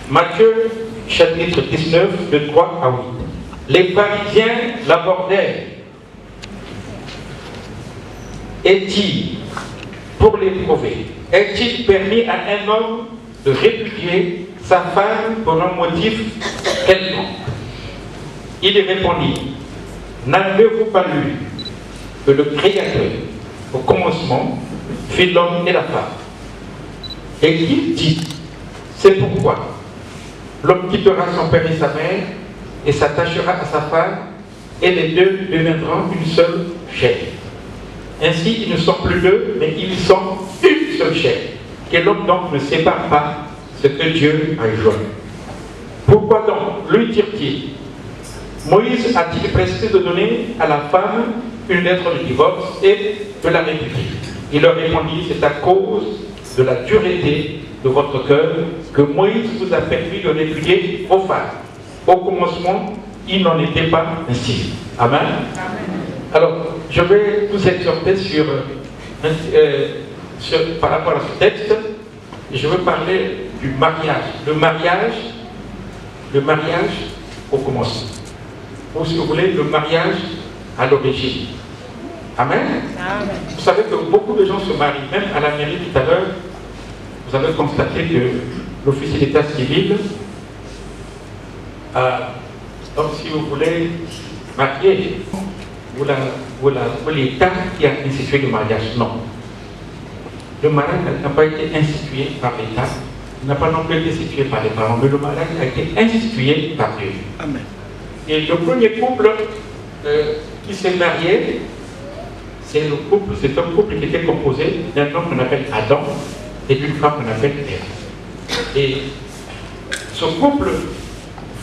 Matthieu chapitre 19 de 3 à 8. Les pharisiens l'abordèrent et dirent, pour l'éprouver, est-il permis à un homme de répudier sa femme pour un motif quelconque? Il répondit, n'avez-vous pas lu que le Créateur, au commencement, fit l'homme et la femme? Et il dit, c'est pourquoi l'homme quittera son père et sa mère et s'attachera à sa femme, et les deux deviendront une seule chair. Ainsi, ils ne sont plus deux, mais ils sont une seule chair. Que l'homme donc ne sépare pas ce que Dieu a joint. Pourquoi donc lui dire-t-il? Moïse a-t-il prescrit de donner à la femme une lettre de divorce et de la république? Il leur répondit, c'est à cause de la dureté de votre cœur que Moïse vous a permis de répudier vos femmes. Au commencement, il n'en était pas ainsi. Amen. Alors, je vais vous exhorter par rapport à ce texte. Je veux parler du mariage. Le mariage au commencement. Ou si vous voulez, le mariage à l'origine. Amen. Amen. Vous savez que beaucoup de gens se marient, même à la mairie tout à l'heure. Vous avez constaté que l'officier d'état civil a, donc si vous voulez marier, vous l'État qui a institué le mariage. Non. Le mariage n'a pas été institué par l'État, n'a pas non plus été institué par les parents, mais le mariage a été institué par Dieu. Amen. Et le premier couple qui s'est marié, c'est un couple qui était composé d'un homme qu'on appelle Adam et d'une femme qu'on appelle Ève. Et ce couple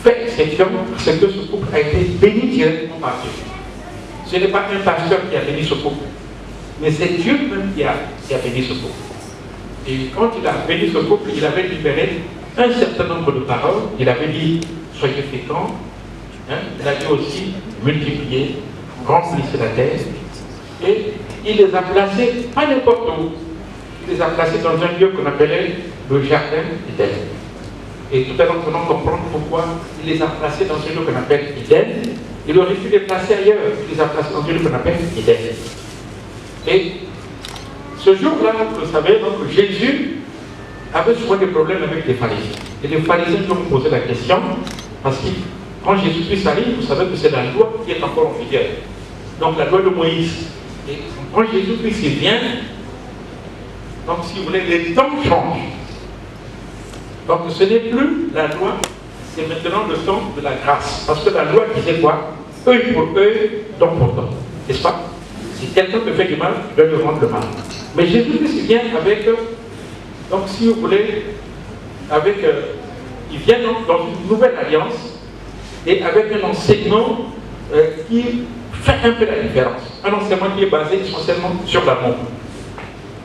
fait exception parce que ce couple a été béni directement par Dieu. Ce n'est pas un pasteur qui a béni ce couple, mais c'est Dieu même qui a béni ce couple. Et quand il a béni ce couple, il avait libéré un certain nombre de paroles. Il avait dit, soyez féconds. Il a dit aussi, multipliez, remplissez la terre. Et il les a placés, pas n'importe où, il les a placés dans un lieu qu'on appelait le jardin d'Éden. Et tout à l'heure, nous allons comprendre pourquoi il les a placés dans un lieu qu'on appelle Éden. Il aurait pu les placer ailleurs, il les a placés dans un lieu qu'on appelle Éden. Et ce jour-là, vous savez, donc, Jésus avait souvent des problèmes avec les pharisiens. Et les pharisiens lui ont posé la question, parce que quand Jésus-Christ arrive, vous savez que c'est la loi qui est encore en vigueur. Donc la loi de Moïse. Et quand Jésus-Christ vient, donc si vous voulez, les temps changent. Donc ce n'est plus la loi, c'est maintenant le temps de la grâce. Parce que la loi disait quoi? Œil pour œil, dent pour dent. N'est-ce pas? Si quelqu'un te fait du mal, tu dois lui rendre le mal. Mais Jésus-Christ vient avec, donc si vous voulez, il vient donc dans une nouvelle alliance et avec un enseignement qui fait un peu la différence. Un enseignement qui est basé essentiellement sur l'amour.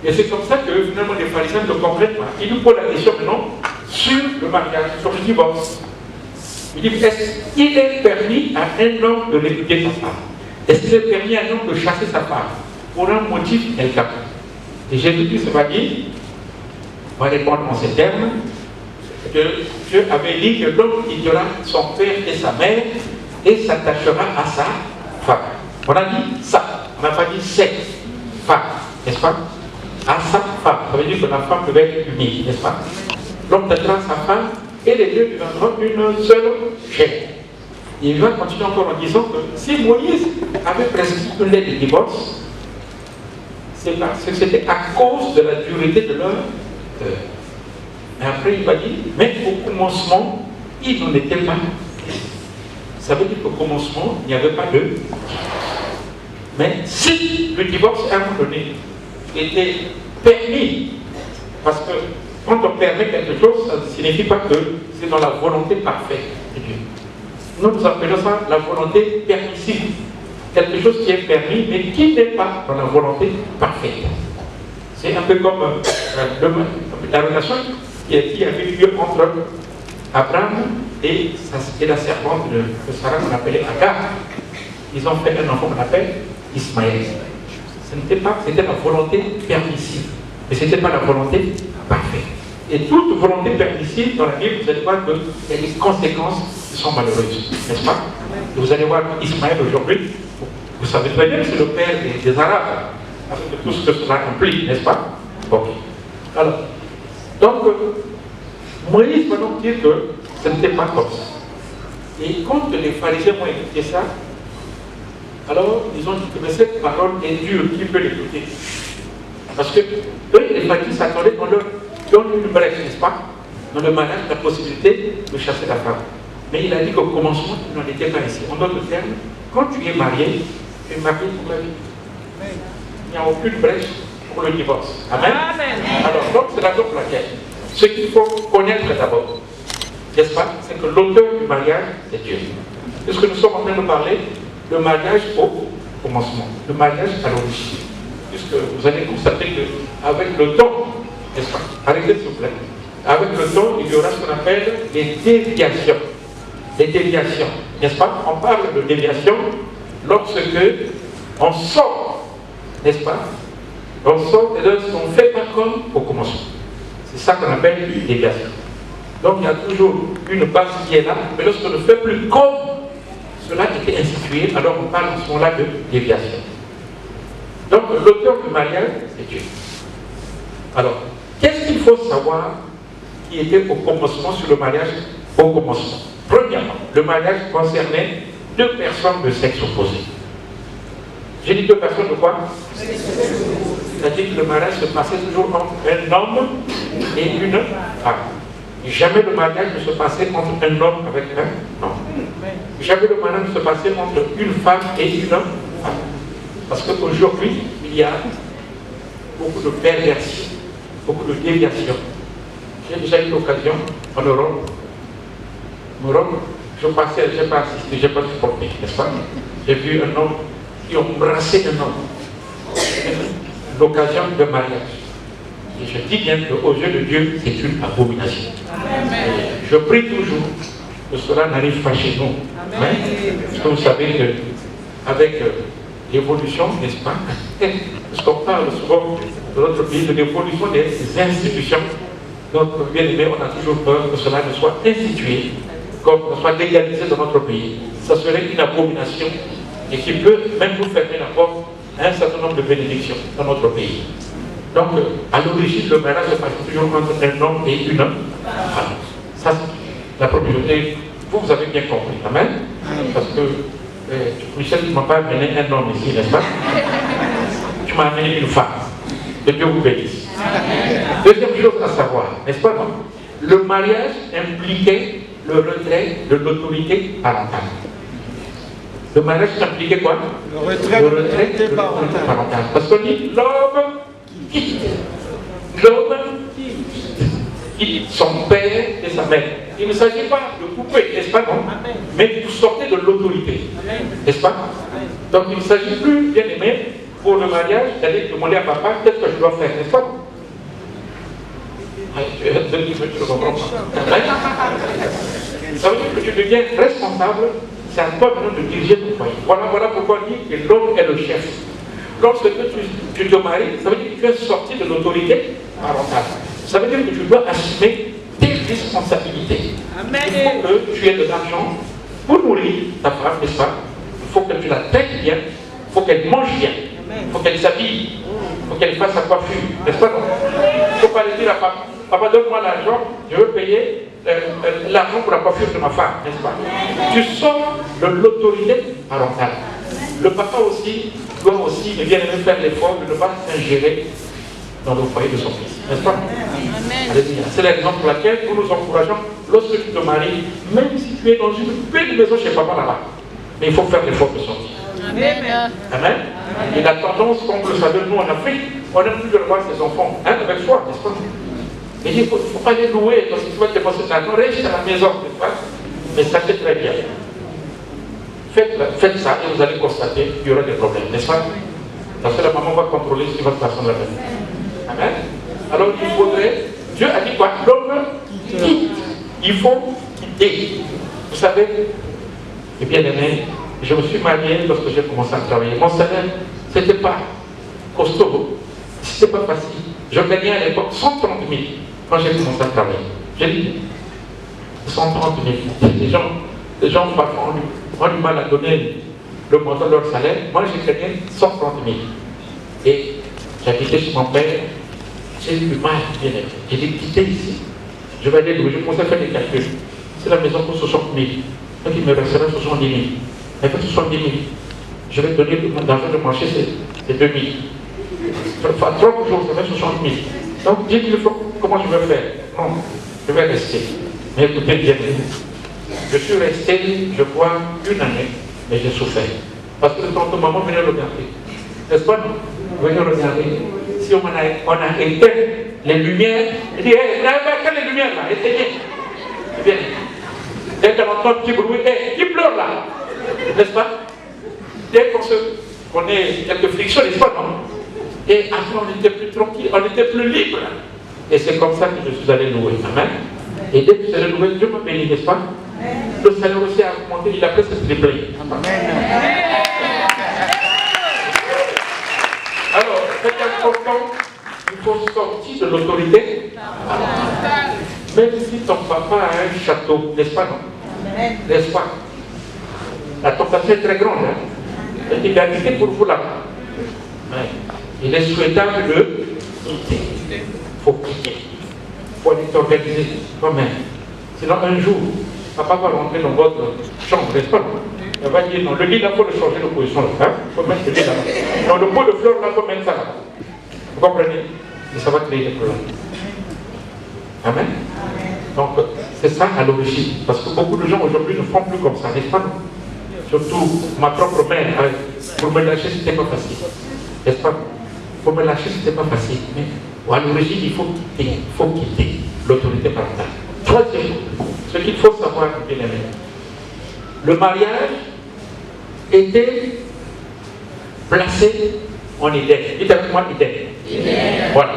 Et c'est comme ça que finalement les pharisiens ne comprennent pas. Ils nous posent la question maintenant sur le mariage, sur le divorce. Ils disent, est-ce qu'il est permis à un homme de répudier sa femme? Est-ce qu'il est permis à un homme de chasser sa femme pour un motif quelconque? Et Jésus-Christ va dire, va répondre en ces termes, que Dieu avait dit que l'homme quittera son père et sa mère et s'attachera à sa femme. On a dit ça, on n'a pas dit cette femme, n'est-ce pas? À sa femme, ça veut dire que la femme devait être unie, n'est-ce pas? L'homme attachera sa femme et les deux deviendront une seule chair. Et il va continuer encore en disant que si Moïse avait prescrit une lettre de divorce, c'est parce que c'était à cause de la dureté de leur cœur. Mais après, il va dire, mais au commencement, il n'en était pas. Ça veut dire qu'au commencement, il n'y avait pas de divorce. Mais si le divorce, à un moment donné, était permis, parce que quand on permet quelque chose, ça ne signifie pas que c'est dans la volonté parfaite de Dieu. Nous appelons ça la volonté permissive. Quelque chose qui est permis, mais qui n'est pas dans la volonté parfaite. C'est un peu comme la relation qui avait eu lieu entre Abraham et la servante de Sarah qu'on appelait Agar. Ils ont fait un enfant qu'on appelle Ismaël. C'était la volonté permissive, mais ce n'était pas la volonté parfaite. Et toute volonté permissive dans la Bible, vous allez voir qu'il y a des conséquences qui sont malheureuses, n'est-ce pas? Et vous allez voir Ismaël aujourd'hui, vous savez très bien que c'est le père des Arabes, avec tout ce que cela implique, n'est-ce pas? Ok. Alors, donc, Moïse va donc dire que ce n'était pas comme ça. Et quand les pharisiens ont écouté ça, alors ils ont dit que cette parole est dure, qui peut l'écouter? Parce que eux, les pharisiens s'attendaient qu'on leur donne une brèche, n'est-ce pas? Dans le mariage, la possibilité de chasser la femme. Mais il a dit qu'au commencement, il n'en était pas ainsi. En d'autres termes, quand tu es marié, tu es marié pour la vie. Il n'y a aucune brèche pour le divorce. Amen. Alors, donc, c'est la raison pour laquelle ce qu'il faut connaître d'abord, n'est-ce pas, c'est que l'auteur du mariage, c'est Dieu. C'est ce que nous sommes en train de parler, le mariage au commencement, le mariage à l'origine. Puisque vous allez constater qu'avec le temps, n'est-ce pas, arrêtez s'il vous plaît, avec le temps, il y aura ce qu'on appelle les déviations. Les déviations, n'est-ce pas? On parle de déviation lorsque on sort, n'est-ce pas? On sort et on ne fait pas comme au commencement. C'est ça qu'on appelle une déviation. Donc il y a toujours une base qui est là, mais lorsqu'on ne fait plus comme cela était institué, alors on parle en ce moment-là de déviation. Donc l'auteur du mariage, c'est Dieu. Alors, qu'est-ce qu'il faut savoir qui était au commencement sur le mariage au commencement? Premièrement, le mariage concernait deux personnes de sexe opposé. J'ai dit deux personnes de quoi? C'est-à-dire que le mariage se passait toujours entre un homme et une femme. Jamais le mariage ne se passait entre un homme avec un homme. Jamais le mariage ne se passait entre une femme et une femme. Parce qu'aujourd'hui, il y a beaucoup de perversion, beaucoup de déviation. J'ai déjà eu l'occasion en Europe. En Europe, je passais, je n'ai pas assisté, je n'ai pas supporté, n'est-ce pas? J'ai vu un homme qui embrassait un homme. L'occasion de mariage. Et je dis bien qu'aux yeux de Dieu, c'est une abomination. Et je prie toujours que cela n'arrive pas chez nous. Amen. Parce que vous savez qu'avec l'évolution, n'est-ce pas? Parce qu'on parle souvent de notre pays, de l'évolution des institutions. Notre bien-aimé, on a toujours peur que cela ne soit institué, comme ne soit légalisé dans notre pays. Ça serait une abomination et qui peut même vous fermer la porte à un certain nombre de bénédictions dans notre pays. Donc, à l'origine, le mariage se passe toujours entre un homme et une femme. Ça, c'est la propriété. Vous avez bien compris. Amen. Parce que, Michel, tu ne m'as pas amené un homme ici, n'est-ce pas? Tu m'as amené une femme. Que Dieu vous bénisse. Deuxième chose à savoir, n'est-ce pas, non? Le mariage impliquait le retrait de l'autorité parentale. Le mariage impliquait quoi? Le retrait de l'autorité parentale. Parce qu'on dit l'homme quitte. L'homme quitte son père et sa mère. Il ne s'agit pas de couper, n'est-ce pas, non? Mais vous sortez de l'autorité, n'est-ce pas? Donc il ne s'agit plus, bien aimé, pour le mariage, d'aller demander à papa qu'est-ce que je dois faire, n'est-ce pas? Je comprends pas. Ça veut dire que tu deviens responsable, c'est à toi maintenant de diriger ton foyer. Voilà pourquoi on dit que l'homme est le chef. Lorsque tu te maries, ça veut dire que tu es sorti de l'autorité parentale. Ça veut dire que tu dois assumer tes responsabilités. Amen. Il faut que tu aies de l'argent pour nourrir ta femme, n'est-ce pas? Il faut que tu la traites bien, il faut qu'elle mange bien, il faut qu'elle s'habille, il faut qu'elle fasse sa coiffure, n'est-ce pas? Il ne faut pas aller dire à papa, papa donne-moi l'argent, je veux payer l'argent pour la coiffure de ma femme, n'est-ce pas? Tu sors de l'autorité parentale. Le papa aussi doit aussi bien faire l'effort de ne pas s'ingérer dans le foyer de son fils, n'est-ce pas? C'est la raison pour laquelle nous nous encourageons, lorsque tu te maries, même si tu es dans une belle maison chez papa là-bas, mais il faut faire l'effort de sortir. Amen. Amen. Et la tendance, comme vous le savez, nous en Afrique, on n'aime plus de voir ses enfants, avec soi, n'est-ce pas? Mais il ne faut pas les louer, parce que tu vas te dépenser de l'argent, reste à la maison, n'est-ce pas? Mais ça fait très bien. Faites ça et vous allez constater qu'il y aura des problèmes, n'est-ce pas? Parce que la maman va contrôler ce qui va se passer dans la maison. Amen. Alors il faudrait, Dieu a dit quoi? L'homme quitte. Il faut quitter. Vous savez, et bien aimé, je me suis marié lorsque j'ai commencé à travailler. Mon salaire, c'était pas costaud, c'était pas facile. Je gagnais à l'époque 130 000 quand j'ai commencé à travailler. J'ai dit 130 000. Les gens parfois ont du mal à donner le montant de leur salaire. Moi, j'ai gagné 130 000. Et j'habitais chez mon père. J'ai eu du mal, bien aimé. J'ai dit quitter ici. Je vais aller louer. Je commençais à faire des calculs. C'est la maison pour 60 000. Donc il me resterait 70 000. Avec 70 000, je vais donner l'argent de marché, c'est 2 000. Enfin, 3 jours, ça fait 60 000. Donc, j'ai dit, comment je vais faire? Non, je vais rester. Mais écoutez bien, Je suis resté, je crois, 1 année, mais j'ai souffert. Parce que quand maman venait regarder, n'est-ce pas, non? Venez regarder. Si on a éteint les lumières, il dit, hey, vous n'avez pas éteint les lumières là, éteignez. Eh bien, dès qu'on entend un petit bruit, hey, qui pleure là? N'est-ce pas? Dès qu'on ait quelques frictions, n'est-ce pas, non? Et après, on était plus tranquille, on était plus libre. Et c'est comme ça que je suis allé louer. Amen. Et dès que je suis allé louer, Dieu m'a béni, n'est-ce pas? Le Seigneur aussi a augmenté, il a fait cette triplée. Alors, c'est important, il faut sortir de l'autorité. Même si ton papa a un château, n'est-ce pas, non? N'est-ce pas? La tentation est très grande, hein? Il y a quitté pour vous là-bas. Il est souhaitable de quitter. Il faut quitter. Il faut aller s'organiser toi-même. Sinon, un jour, papa va rentrer dans votre chambre, n'est-ce pas? Il va dire non, le lit là, il faut le changer de position là. Hein? Il faut mettre le lit là. Dans le pot de fleurs là, il faut mettre ça là. Vous comprenez? Et ça va créer des problèmes. Amen. Donc, c'est ça à l'origine. Parce que beaucoup de gens aujourd'hui ne font plus comme ça, n'est-ce pas? Surtout ma propre mère, pour me lâcher, c'était pas facile. N'est-ce pas? Pour me lâcher, c'était pas facile. Mais à l'origine, il faut quitter l'autorité parentale. Troisième, ce qu'il faut savoir, bien aimé, le mariage était placé en Éden. Dites avec moi Éden. Voilà.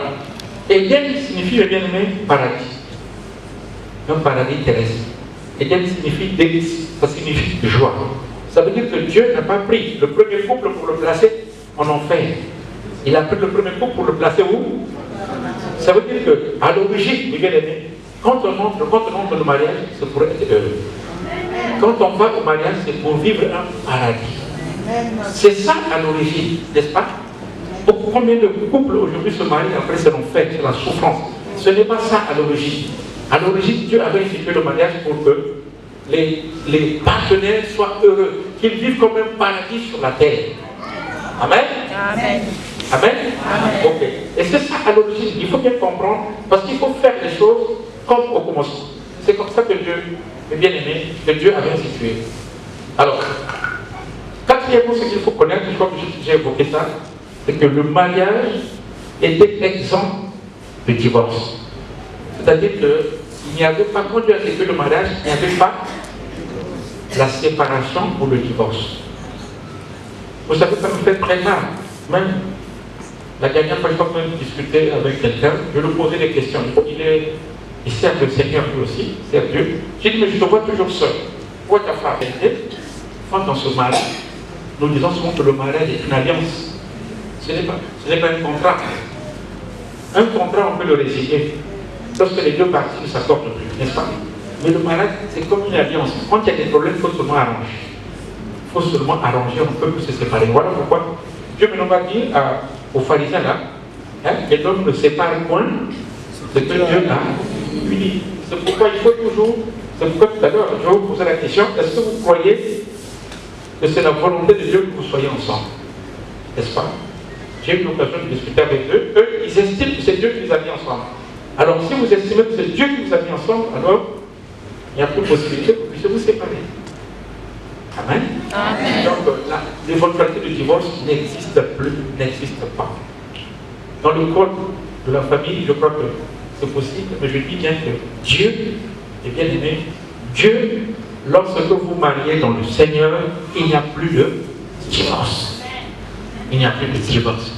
Éden signifie, bien aimé, paradis. Un paradis terrestre. Éden signifie délice, ça signifie joie. Ça veut dire que Dieu n'a pas pris le premier couple pour le placer en enfer. Il a pris le premier couple pour le placer où? Ça veut dire qu'à l'origine, bien aimé, quand on entre dans le mariage, c'est pour être heureux. Quand on va au mariage, c'est pour vivre un paradis. C'est ça à l'origine, n'est-ce pas? Combien de couples aujourd'hui se marient, après c'est l'enfer, c'est la souffrance. Ce n'est pas ça à l'origine. À l'origine, Dieu avait institué le mariage pour que les partenaires soient heureux, qu'ils vivent comme un paradis sur la terre. Amen? Amen. Amen? Amen. Ok. Et c'est ça à l'origine. Il faut bien comprendre, parce qu'il faut faire les choses comme au commencement. C'est comme ça que Dieu est bien aimé, que Dieu avait institué. Alors, quatrièmement, ce qu'il faut connaître, je crois que j'ai évoqué ça, c'est que le mariage était exempt de divorce. C'est-à-dire qu'il n'y avait pas, quand Dieu a institué le mariage, il n'y avait pas la séparation ou le divorce. Vous savez, ça me fait très mal. Même la dernière fois, je suis en train de discuter avec quelqu'un, je lui posais des questions. Il sert le Seigneur lui aussi, sert Dieu. J'ai dit, mais je te vois toujours seul. Pourquoi ta femme est quand on se marie, nous disons souvent que le mariage est une alliance. Ce n'est pas un contrat. Un contrat, on peut le résilier lorsque les deux parties ne s'accordent plus, n'est-ce pas? Mais le mariage, c'est comme une alliance. Quand il y a des problèmes, il faut seulement arranger. Il faut seulement arranger, on ne peut plus se séparer. Voilà pourquoi Dieu maintenant va dire aux pharisiens là, que l'homme ne sépare point ce que Dieu a uni. C'est pourquoi il faut toujours, c'est pourquoi tout à l'heure, je vais vous poser la question, est-ce que vous croyez que c'est la volonté de Dieu que vous soyez ensemble? N'est-ce pas? J'ai eu l'occasion de discuter avec eux. Eux, ils estiment que c'est Dieu qui les a mis ensemble. Alors, si vous estimez que c'est Dieu qui vous a mis ensemble, alors, il n'y a plus de possibilité que vous puissiez vous séparer. Amen. Amen. Donc, l'éventualité de divorce n'existe plus, n'existe pas. Dans le code de la famille, je crois que c'est possible, mais je dis bien que Dieu est bien aimé. Dieu, lorsque vous mariez dans le Seigneur, il n'y a plus de divorce. Il n'y a plus de divorce.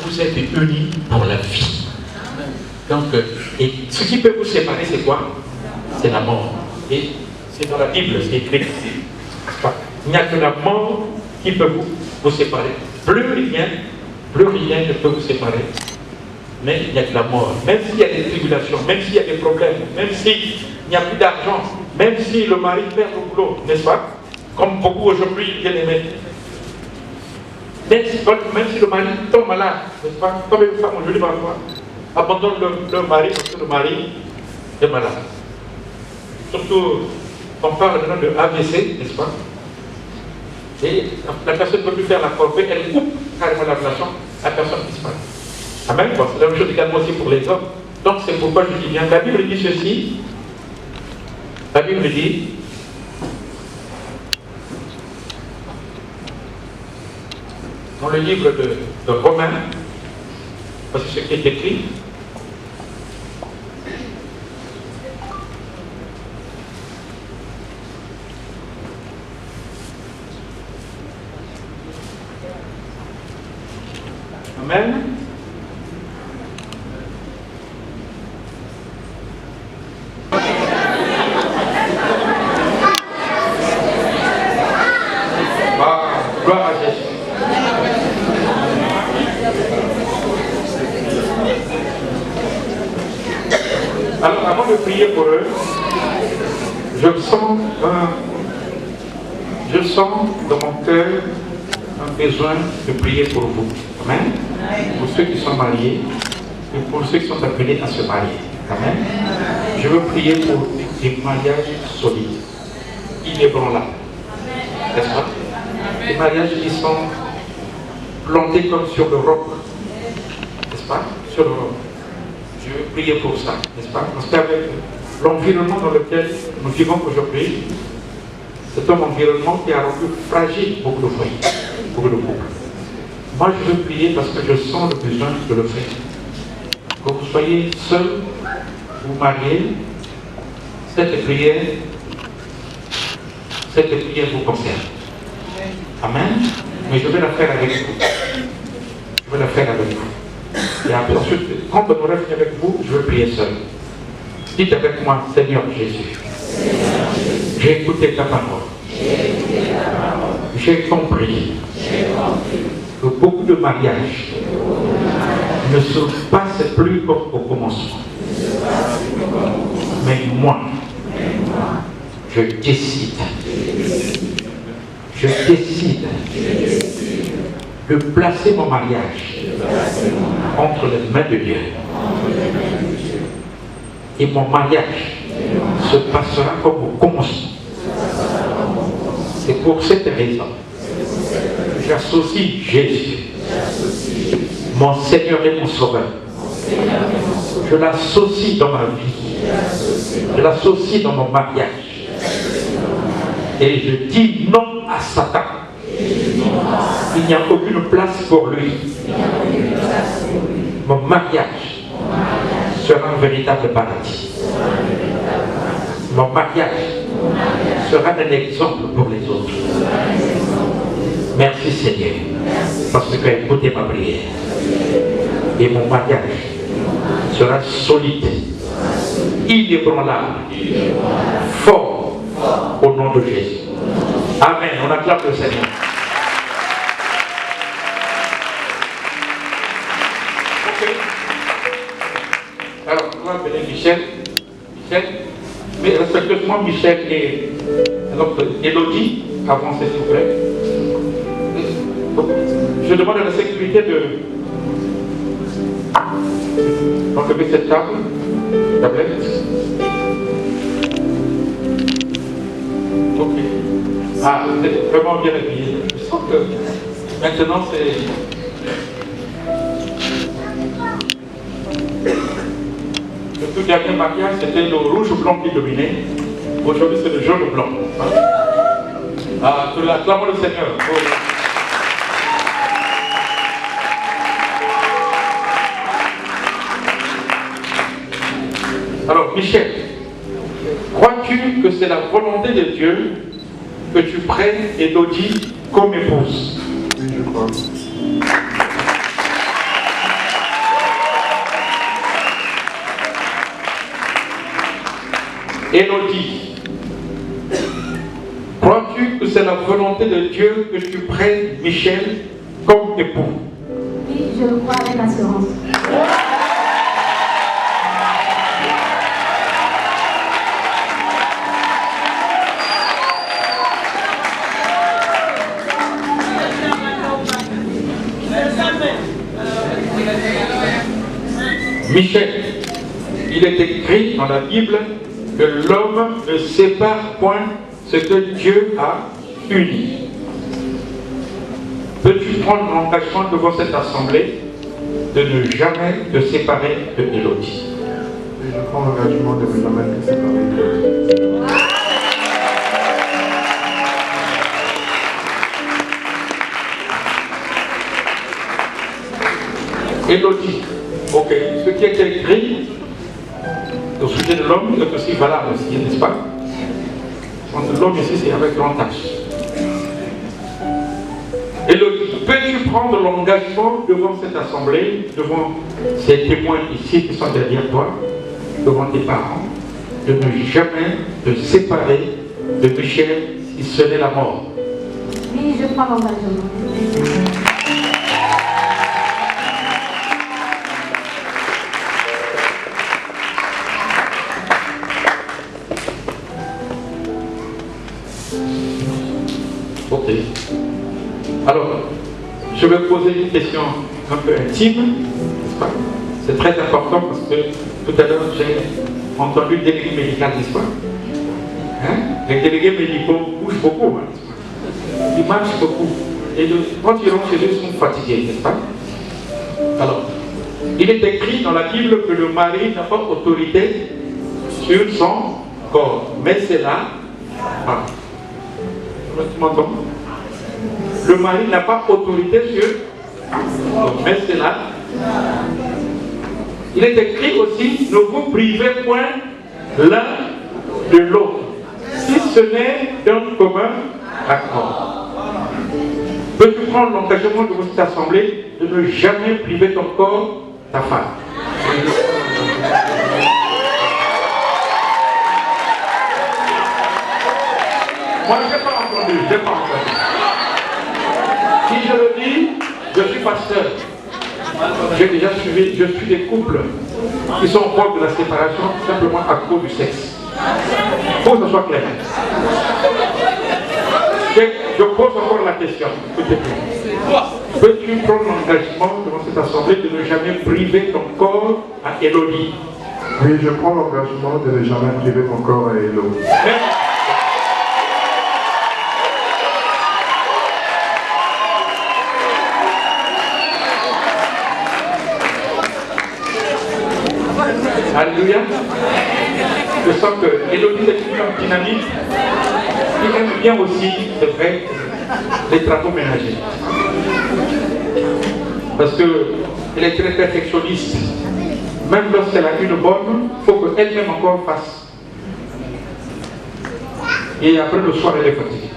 Vous êtes unis pour la vie. Donc, et ce qui peut vous séparer, c'est quoi? C'est la mort. Et c'est dans la Bible, c'est écrit. Il n'y a que la mort qui peut vous séparer. Plus rien ne peut vous séparer. Mais il n'y a que la mort. Même s'il y a des tribulations, même s'il y a des problèmes, même s'il n'y a plus d'argent, même si le mari perd le boulot, n'est-ce pas? Comme beaucoup aujourd'hui, bien aimés. Même si le mari tombe malade, n'est-ce pas? Comme une femme aujourd'hui parfois abandonne le mari parce que le mari est malade. Surtout, on parle maintenant de AVC, n'est-ce pas? Et la personne ne peut plus faire la corvée, elle coupe carrément la relation, la personne disparaît. Amen. Bon, c'est la même chose également aussi pour les hommes. Donc c'est pourquoi je dis bien, la Bible dit ceci. La Bible dit, le livre de Romains, parce que ce qui est écrit. Amen. Gloire à Jésus. Alors, avant de prier pour eux, je sens dans mon cœur un besoin de prier pour vous. Amen. Pour ceux qui sont mariés et pour ceux qui sont appelés à se marier. Amen. Je veux prier pour des mariages solides, inébranlables. N'est-ce pas? Des mariages qui sont plantés comme sur le roc. N'est-ce pas? Sur le roc. Je veux prier pour ça. N'est-ce pas? Parce qu'avec l'environnement dans lequel nous vivons aujourd'hui, c'est un environnement qui a rendu fragile beaucoup de foyers, beaucoup de couples. Moi, je veux prier parce que je sens le besoin de le faire. Que vous soyez seul ou marié, cette prière vous concerne. Amen. Mais je vais la faire avec vous. Je vais la faire avec vous. Et après, ensuite, quand on aura fini avec vous, je vais prier seul. Dites avec moi, Seigneur Jésus, j'ai écouté ta parole. J'ai compris que beaucoup de mariages ne se passent plus comme au commencement. Mais moi, je décide de placer mon mariage entre les mains de Dieu. Et mon mariage se passera comme au commencement. C'est pour cette raison que j'associe Jésus, mon Seigneur et mon Sauveur. Je l'associe dans ma vie. Je l'associe dans mon mariage. Et je dis non à Satan. Il n'y a aucune place pour lui. Mon mariage sera un véritable paradis. Mon mariage sera un exemple pour les autres. Merci Seigneur, parce que tu as écouté ma prière. Et mon mariage sera solide, inébranlable, fort, au nom de Jésus. Amen. On acclame le Seigneur. Ok. Alors, on va appeler Michel. Mais respectueusement, Michel et Elodie, avancez s'il vous plaît. Je demande à la sécurité d'enlever cette tablette. Ok. Ah, vous êtes vraiment bien habillé. Je sens que maintenant c'est... Le tout dernier mariage, c'était le rouge-blanc qui dominait. Aujourd'hui, c'est le jaune-blanc. Ah, que l'acclamons le Seigneur. Alors, Michel, crois-tu que c'est la volonté de Dieu que tu prennes Elodie comme épouse? Oui, je crois. Elodie, crois-tu que c'est la volonté de Dieu que tu prennes Michel comme époux? Oui, je le crois avec assurance. Michel, il est écrit dans la Bible que l'homme ne sépare point ce que Dieu a uni. Peux-tu prendre l'engagement devant cette assemblée de ne jamais te séparer de Elodie? Et je prends l'engagement de ne jamais me séparer de Elodie. Élodie. Ok, ce qui est écrit au sujet de l'homme est aussi valable aussi, n'est-ce pas? L'homme ici, c'est avec grand H. Élodie, peux-tu prendre l'engagement devant cette assemblée, devant ces témoins ici qui sont derrière toi, devant tes parents, de ne jamais te séparer de Michel si ce n'est la mort? Oui, je prends l'engagement. Ok. Alors, je vais poser une question un peu intime, n'est-ce pas? C'est très important parce que tout à l'heure j'ai entendu le délégué médical, n'est-ce pas? Hein? Les délégués médicaux bougent beaucoup, hein? Ils marchent beaucoup. Et quand ils rentrent chez eux, ils sont fatigués, n'est-ce pas? Alors, il est écrit dans la Bible que le mari n'a pas autorité sur son corps, mais c'est là. Ah. Tu m'entends? Le mari n'a pas autorité sur, mais c'est là. Il est écrit aussi, ne vous privez point l'un de l'autre, si ce n'est d'un commun accord. Peux-tu prendre l'engagement de cette assemblée de ne jamais priver ton corps, ta femme? Moi, je n'ai pas entendu, je n'ai pas entendu. Si je le dis, je suis pasteur. J'ai déjà suivi, je suis des couples qui sont au bord de la séparation simplement à cause du sexe. Pour que ce soit clair. Je pose encore la question. Peux-tu prendre l'engagement devant cette assemblée de ne jamais priver ton corps à Élodie? Oui, je prends l'engagement de ne jamais priver mon corps à Élodie. Alléluia. Je sens que Élodie est une femme dynamique qui aime bien aussi, c'est vrai, les travaux ménagers. Parce qu'elle est très perfectionniste. Même lorsqu'elle a une bonne, il faut qu'elle-même encore fasse. Et après le soir, elle est fatiguée.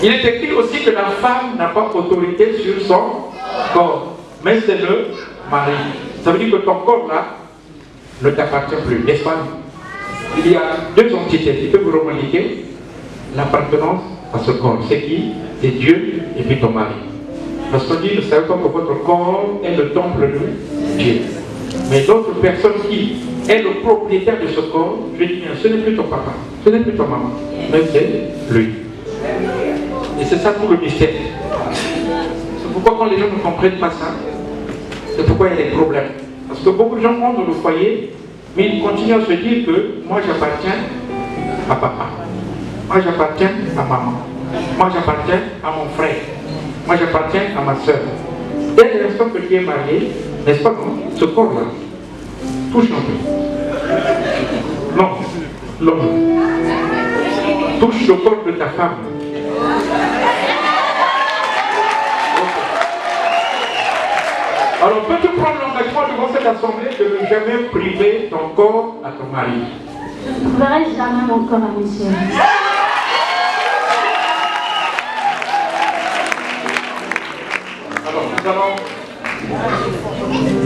Il est écrit aussi que la femme n'a pas autorité sur son corps, mais c'est le mari. Ça veut dire que ton corps là ne t'appartient plus, n'est-ce pas? Il y a deux entités qui peuvent revendiquer l'appartenance à ce corps. C'est qui? C'est Dieu et puis ton mari. Parce qu'on dit, ne savez pas que votre corps est le temple de Dieu. Mais d'autres personnes qui est le propriétaire de ce corps, je dis bien, ce n'est plus ton papa, ce n'est plus ton maman, mais c'est lui. Et c'est ça tout le mystère. C'est pourquoi quand les gens ne comprennent pas ça, c'est pourquoi il y a des problèmes. Parce que beaucoup de gens ont dans le foyer, mais ils continuent à se dire que moi j'appartiens à papa, moi j'appartiens à maman, moi j'appartiens à mon frère, moi j'appartiens à ma soeur. Dès l'instant que tu es marié, n'est-ce pas, non? Ce corps-là touche un peu. Non, l'homme touche le corps de ta femme. Alors, peux-tu prendre l'engagement devant cette assemblée de ne jamais priver ton corps à ton mari? Je ne priverai jamais mon corps à Michel. Alors, nous allons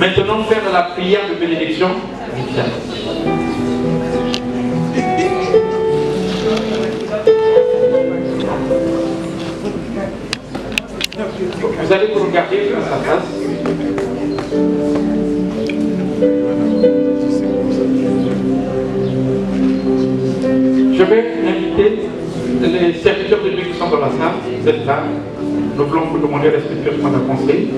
maintenant faire la prière de bénédiction initiale. Vous allez vous regarder face à face. Je vais inviter les serviteurs de Dieu qui sont dans la salle, vous êtes là. Nous voulons vous demander respectueusement d'avancer.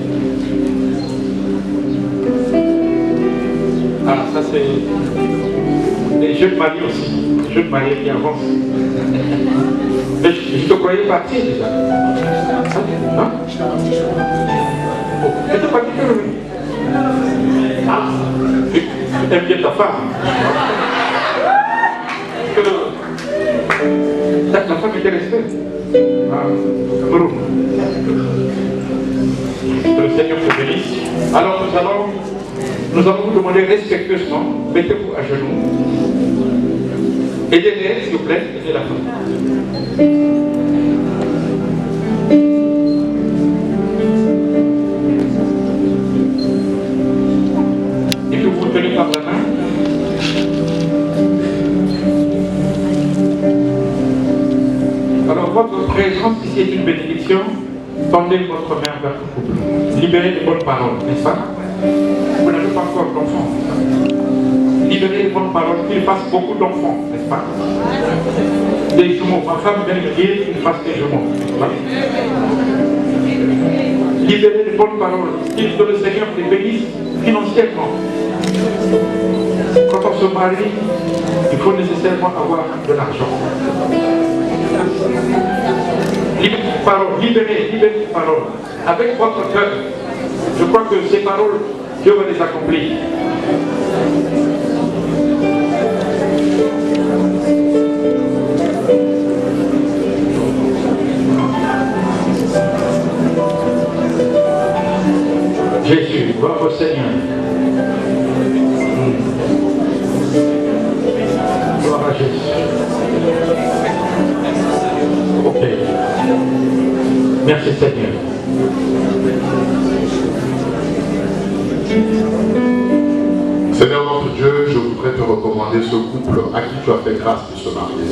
Ah, ça c'est les jeunes mariés aussi, les jeunes mariés qui avancent. Mais je te croyais partir déjà. Non? Oh, tu étais parti que oui. Ah, tu aimes bien ta femme. La femme était restée. Ah, Nous allons vous demander respectueusement, mettez-vous à genoux. Aidez-les, s'il vous plaît, aidez la femme. Et puis vous tenez par la main. Alors votre présence ici est une bénédiction. Tendez votre main vers le couple. Libérez les bonnes paroles, n'est-ce pas? Vous n'avez pas encore d'enfants. Libérez les bonnes paroles, qu'il fasse beaucoup d'enfants, n'est-ce pas? Des jumeaux. Ma femme vient me dire qu'il fasse des jumeaux, n'est-ce pas? Libérez les bonnes paroles, que le Seigneur les bénisse financièrement. Quand on se marie, il faut nécessairement avoir de l'argent. Libérez les paroles. Avec votre cœur, je crois que ces paroles, Dieu va les accomplir. Jésus, votre Seigneur. Gloire à Jésus. Ok. Merci Seigneur. Seigneur notre Dieu, je voudrais te recommander ce couple à qui tu as fait grâce de se marier.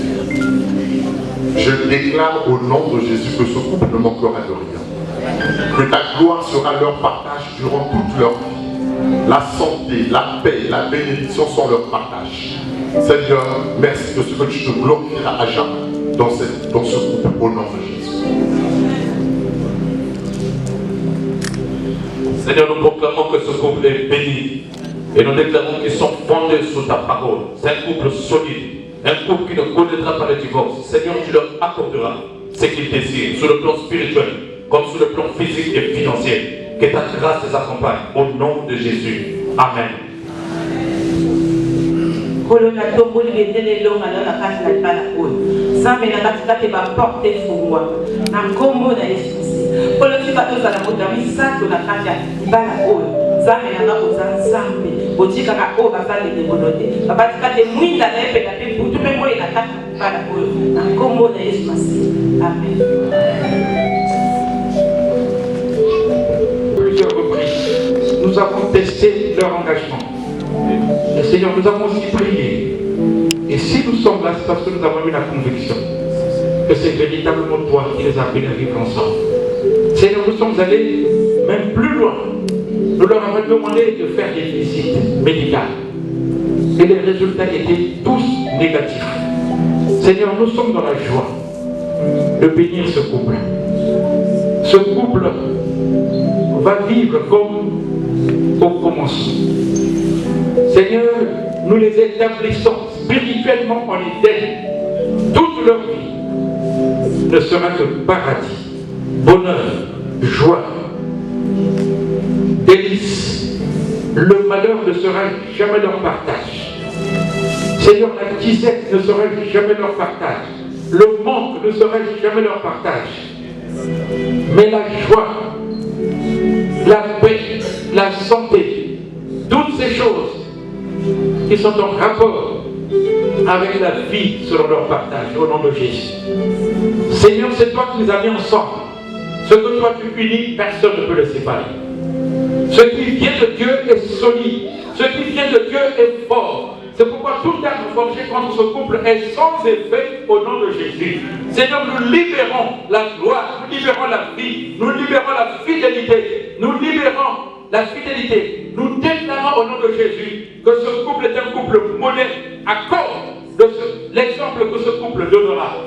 Je déclare au nom de Jésus que ce couple ne manquera de rien. Que ta gloire sera leur partage durant toute leur vie. La santé, la paix, la bénédiction sont leur partage. Seigneur, merci de ce que tu te glorifieras à jamais dans ce couple au nom de Jésus. Seigneur, nous proclamons que ce couple est béni. Et nous déclarons qu'ils sont fondés sur ta parole. C'est un couple solide. Un couple qui ne connaîtra pas le divorce. Seigneur, tu leur accorderas ce qu'ils désirent, sur le plan spirituel, comme sur le plan physique et financier. Que ta grâce les accompagne. Au nom de Jésus. Amen. Plusieurs reprises, nous avons testé leur engagement. Et Seigneur, nous avons aussi prié. Et si nous sommes là, c'est parce que nous avons eu la conviction que c'est véritablement toi qui les as appelés à vivre ensemble. Seigneur, nous sommes allés même plus loin. Nous leur avons demandé de faire des visites médicales. Et les résultats étaient tous négatifs. Seigneur, nous sommes dans la joie de bénir ce couple. Ce couple va vivre comme au commencement. Seigneur, nous les établissons spirituellement en idée. Toute leur vie ne sera que paradis, bonheur, joie, délice. Le malheur ne sera jamais leur partage. Seigneur, la disette ne sera jamais leur partage. Le manque ne sera jamais leur partage. Mais la joie, la paix, la santé, toutes ces choses qui sont en rapport avec la vie seront leur partage au nom de Jésus. Seigneur, c'est toi qui nous as mis ensemble. Ce que toi tu unis, personne ne peut le séparer. Ce qui vient de Dieu est solide. Ce qui vient de Dieu est fort. C'est pourquoi toute arme forgée contre ce couple est sans effet au nom de Jésus. Seigneur, nous libérons la gloire, nous libérons la vie, nous libérons la fidélité, nous libérons la fidélité. Nous déclarons au nom de Jésus que ce couple est un couple modèle à cause de l'exemple que ce couple donnera.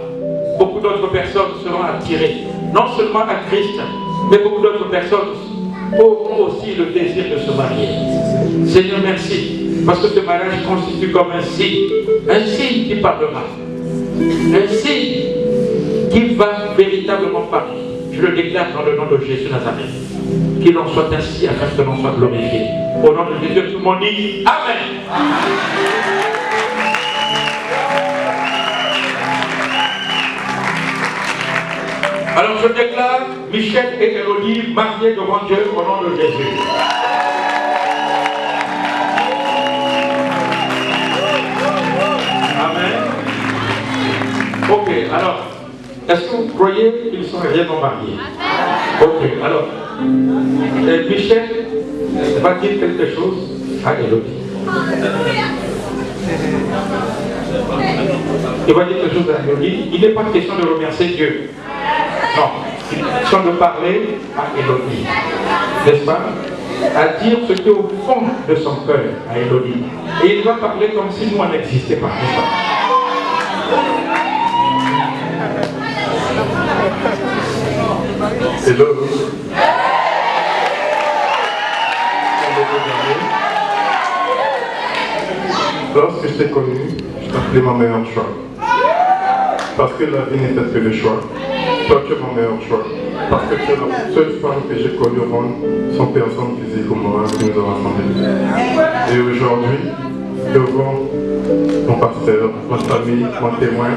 Beaucoup d'autres personnes seront attirées, non seulement à Christ, mais beaucoup d'autres personnes auront aussi le désir de se marier. Seigneur, merci. Parce que ce mariage constitue comme un signe qui parlera, un signe qui va véritablement parler. Je le déclare dans le nom de Jésus Nazareth. Qu'il en soit ainsi afin que l'on soit glorifié. Au nom de Jésus, tout le monde dit Amen. Alors je déclare Michel et Élodie mariés devant Dieu au nom de Jésus. Ok, alors, est-ce que vous croyez qu'ils sont réellement mariés? Ok, alors, Michel va dire quelque chose à Elodie. Il va dire quelque chose à Elodie. Il n'est pas question de remercier Dieu. Non, il est question de parler à Elodie. N'est-ce pas? À dire ce qui est au fond de son cœur à Elodie. Et il va parler comme si nous on n'existait pas, n'est-ce pas? Hello. Lorsque je t'ai connu, je t'appelais ma meilleure choix. Parce que la vie n'est faite que de choix. Toi, tu es mon meilleur choix. Parce que tu es la seule femme que j'ai connue au monde, sans personne physique ou morale qui nous a rassemblés. Et aujourd'hui, devant mon pasteur, ma famille, mon témoin,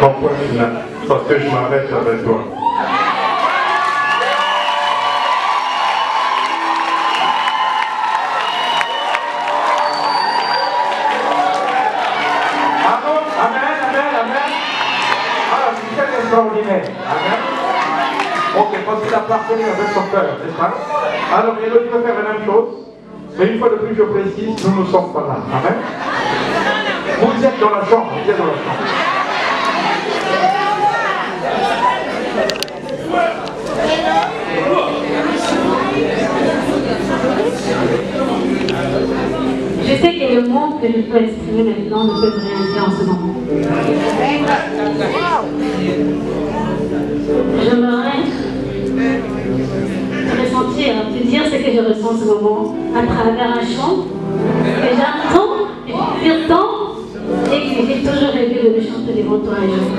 mon point final, parce que je m'arrête avec toi. Extraordinaire. Amen. Ok, parce qu'il a parlé avec son cœur, n'est-ce pas? Alors, Elodie va faire la même chose, mais une fois de plus, je précise, nous ne sommes pas là. Amen. Vous êtes dans la chambre, vous êtes dans la chambre. Je sais que le mot que je peux exprimer maintenant ne peut rien dire en ce moment. J'aimerais ressentir, te dire ce que je ressens en ce moment à travers un chant que j'entends depuis longtemps et que j'ai toujours rêvé de le chanter devant toi un jour.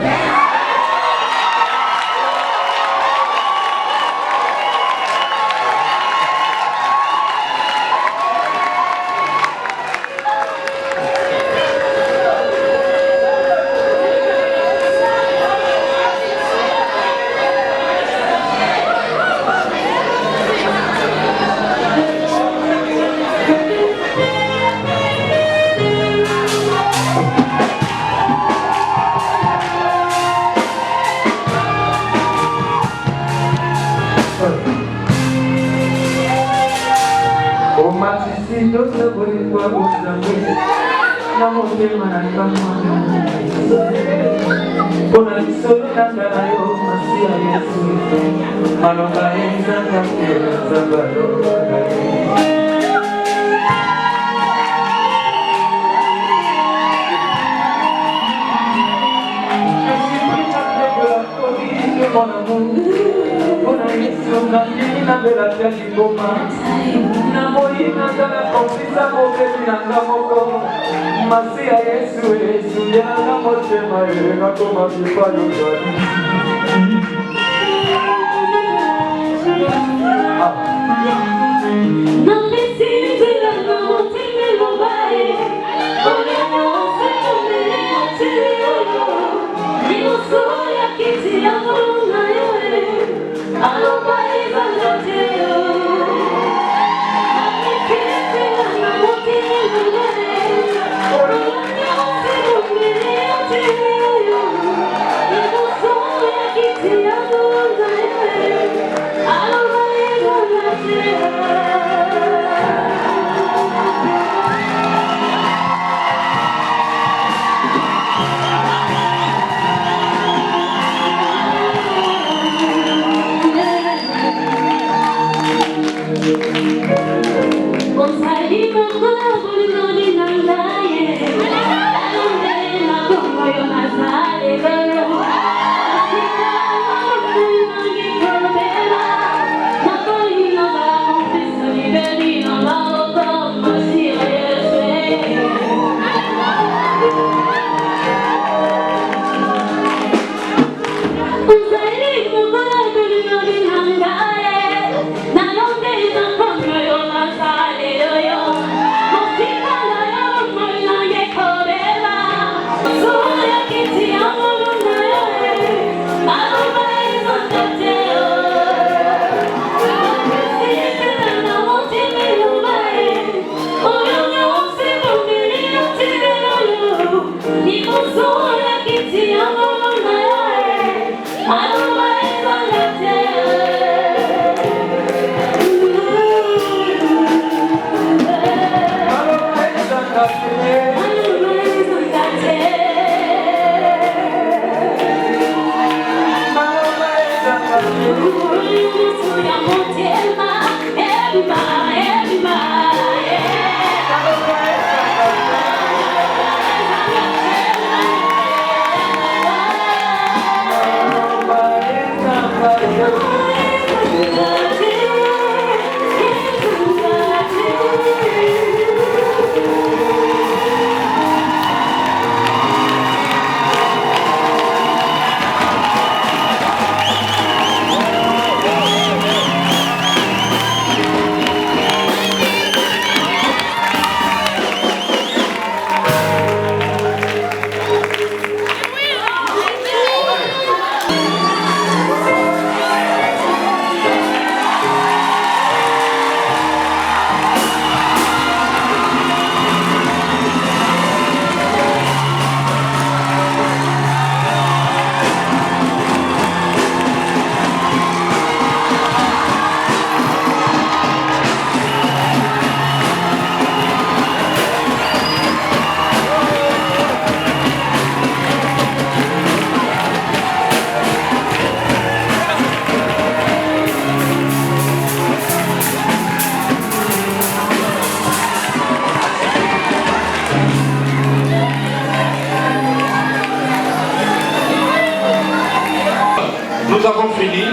Nous avons fini.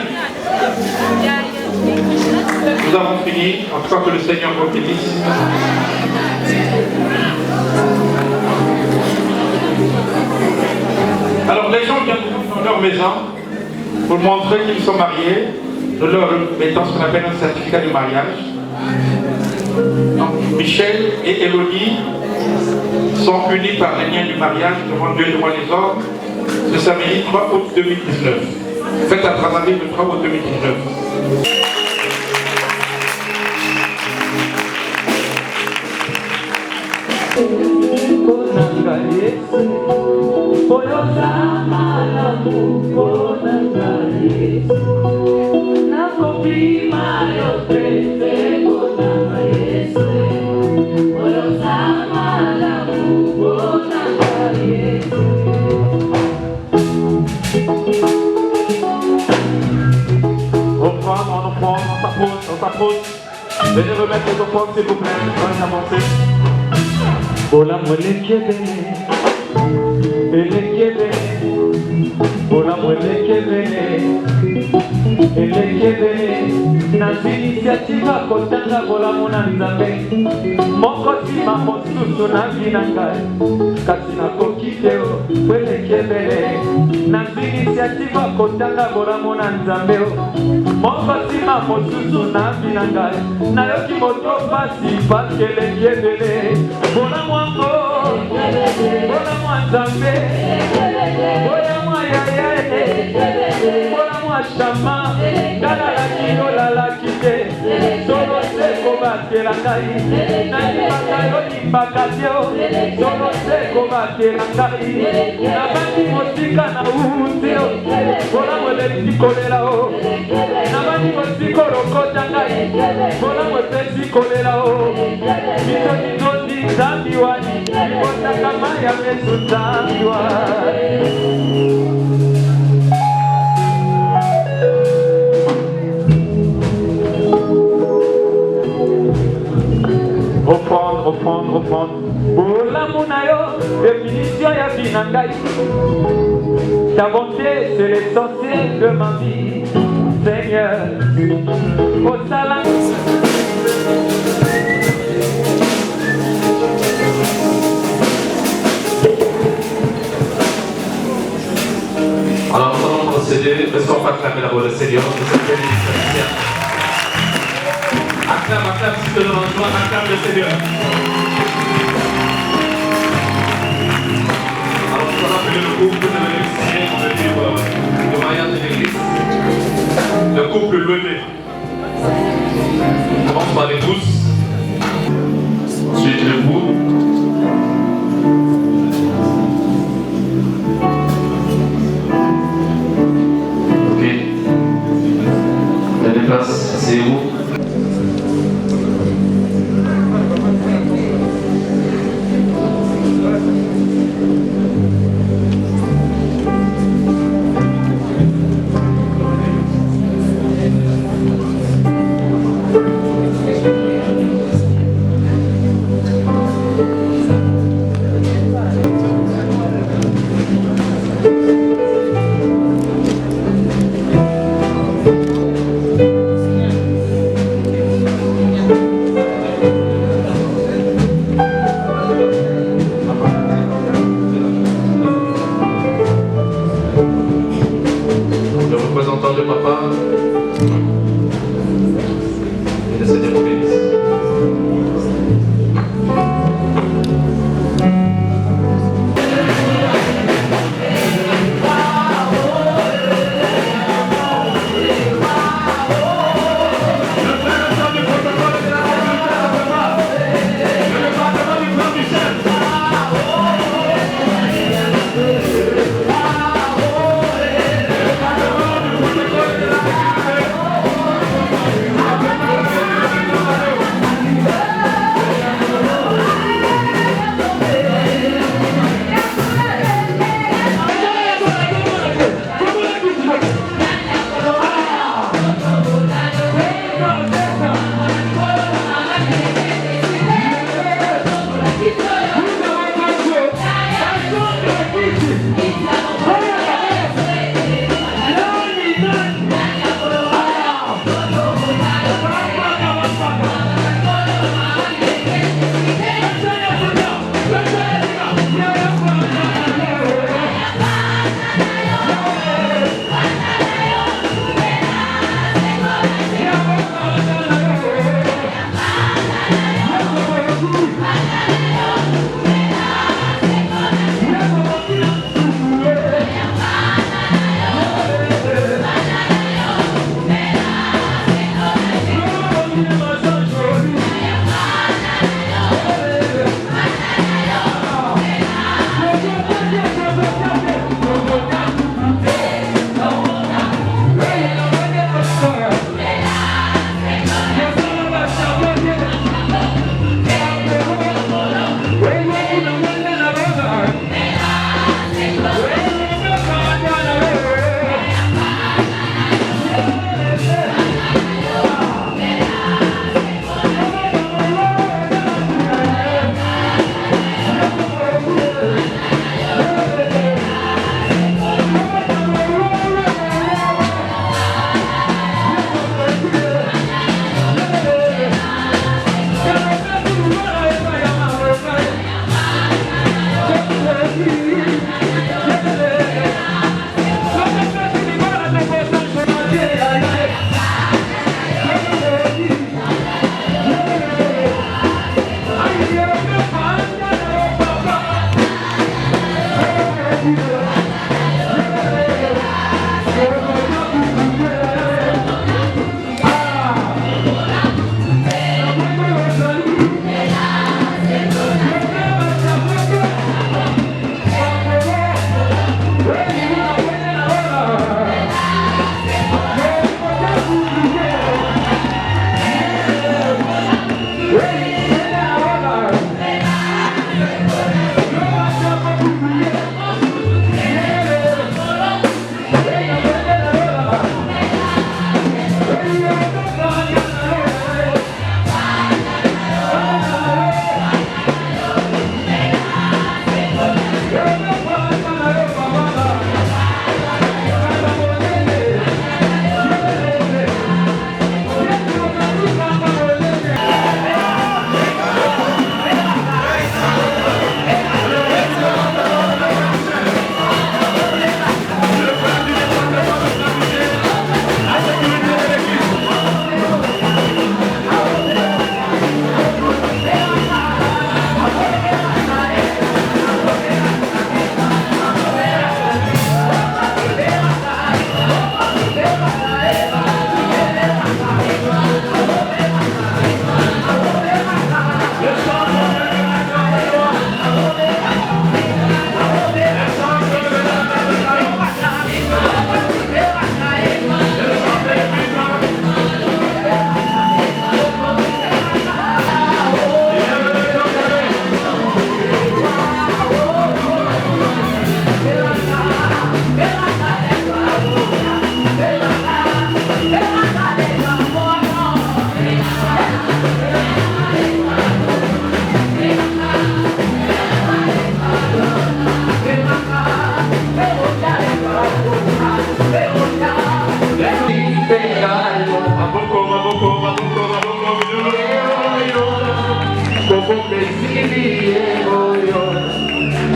Nous avons fini. En tout cas que le Seigneur vous bénisse. Alors les gens viennent dans leur maison pour montrer qu'ils sont mariés. Nous leur mettons ce qu'on appelle un certificat de mariage. Donc, Michel et Élodie sont unis par les liens du mariage devant Dieu et devant les hommes ce samedi 3 août 2019. Faites à travailler le 3 août 2019. On s'approche. Venez remettre les offrandes s'il vous plaît. On va avancer. Bola mwele kebele, ele kebele, bola mwele kebele, ele kebele. Nasi initiative kotanga bola mona nzambe. Moko tima mosusu na vinanga, kasi na kokiteo mwele kebele. Nasi initiative kotanga bola mona nzambe. Moko tima mosusu na vinanga, na yoki moto pasi pakele kebele. Bola mwango, bola mwanzambe, bola mwayayae, bola mwashama, kala la kino la la kite, solo seko batela ngai, na nipaka yo nipaka teo, solo seko batela ngai, na bandi mosika na uteo, bola mwele sikolela o, na bandi mosiko lokota ngai, bola mwele sikolela o, mito nizoti zambiwani, ibota kama ya mesu zambiwani. Reprendre. Bola munayo, définition ya binangai. Ta bonté, c'est l'essentiel de ma vie, Seigneur. Au salam. Alors nous allons procéder, est-ce qu'on peut acclamer la voix du Seigneur? Acclame, si tu le rejoins, acclame le Seigneur. Alors nous allons appeler le couple de l'église, on va dire le mariage de l'église. Le couple levé. On commence par les pouces. Ensuite le bout. Ok. Prenez place, asseyez-vous.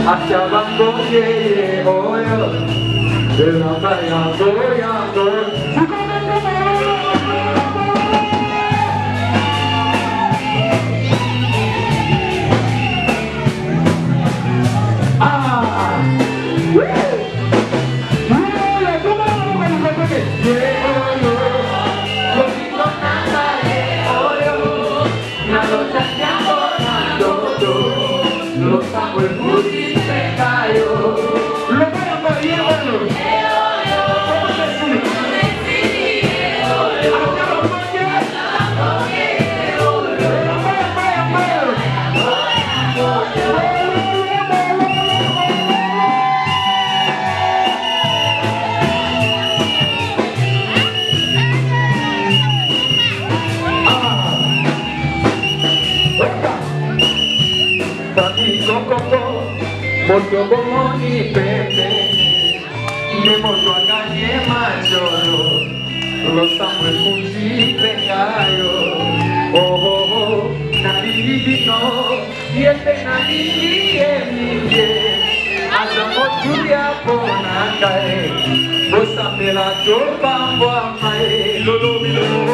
Achabangoye, oyo, de la playa, soñando. Moto como ni pepe, me moto a calle machoro, los amo el fuji pegayo, oh oh oh, nadie y este nadie mi bien, hacemos lluvia por cae, vos a me la tropa a mae, lolo mi lolo.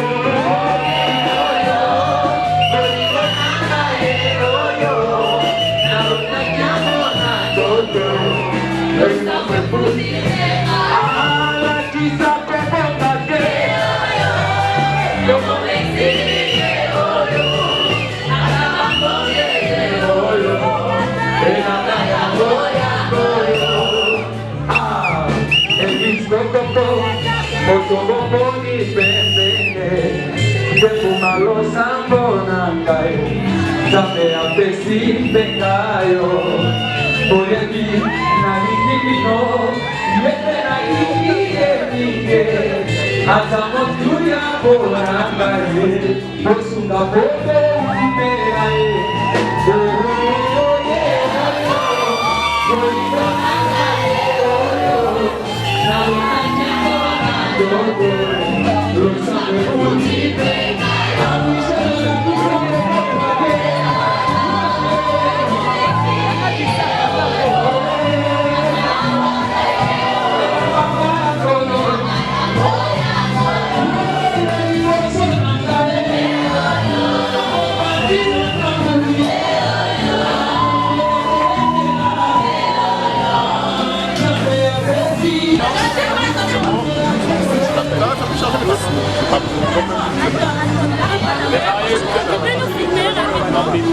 Hacemos tuya por la calle, pues una foto primera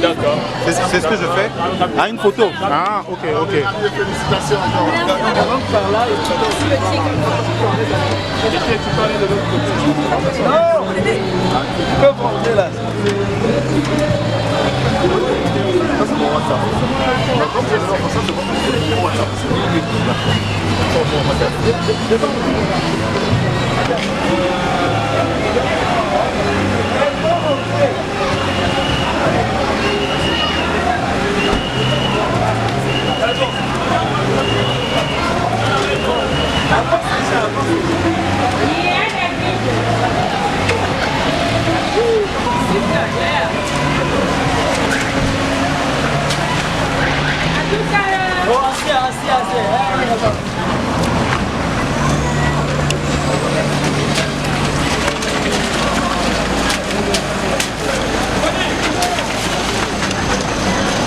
D'accord. C'est ce que je fais. Ah, une photo. Ah, ok, ok. Félicitations. On rentre par là et tu peux aller de l'autre côté. Non, tu peux monter là. Ça c'est mon WhatsApp. Comme c'est ça, c'est mon WhatsApp. Oh, assis.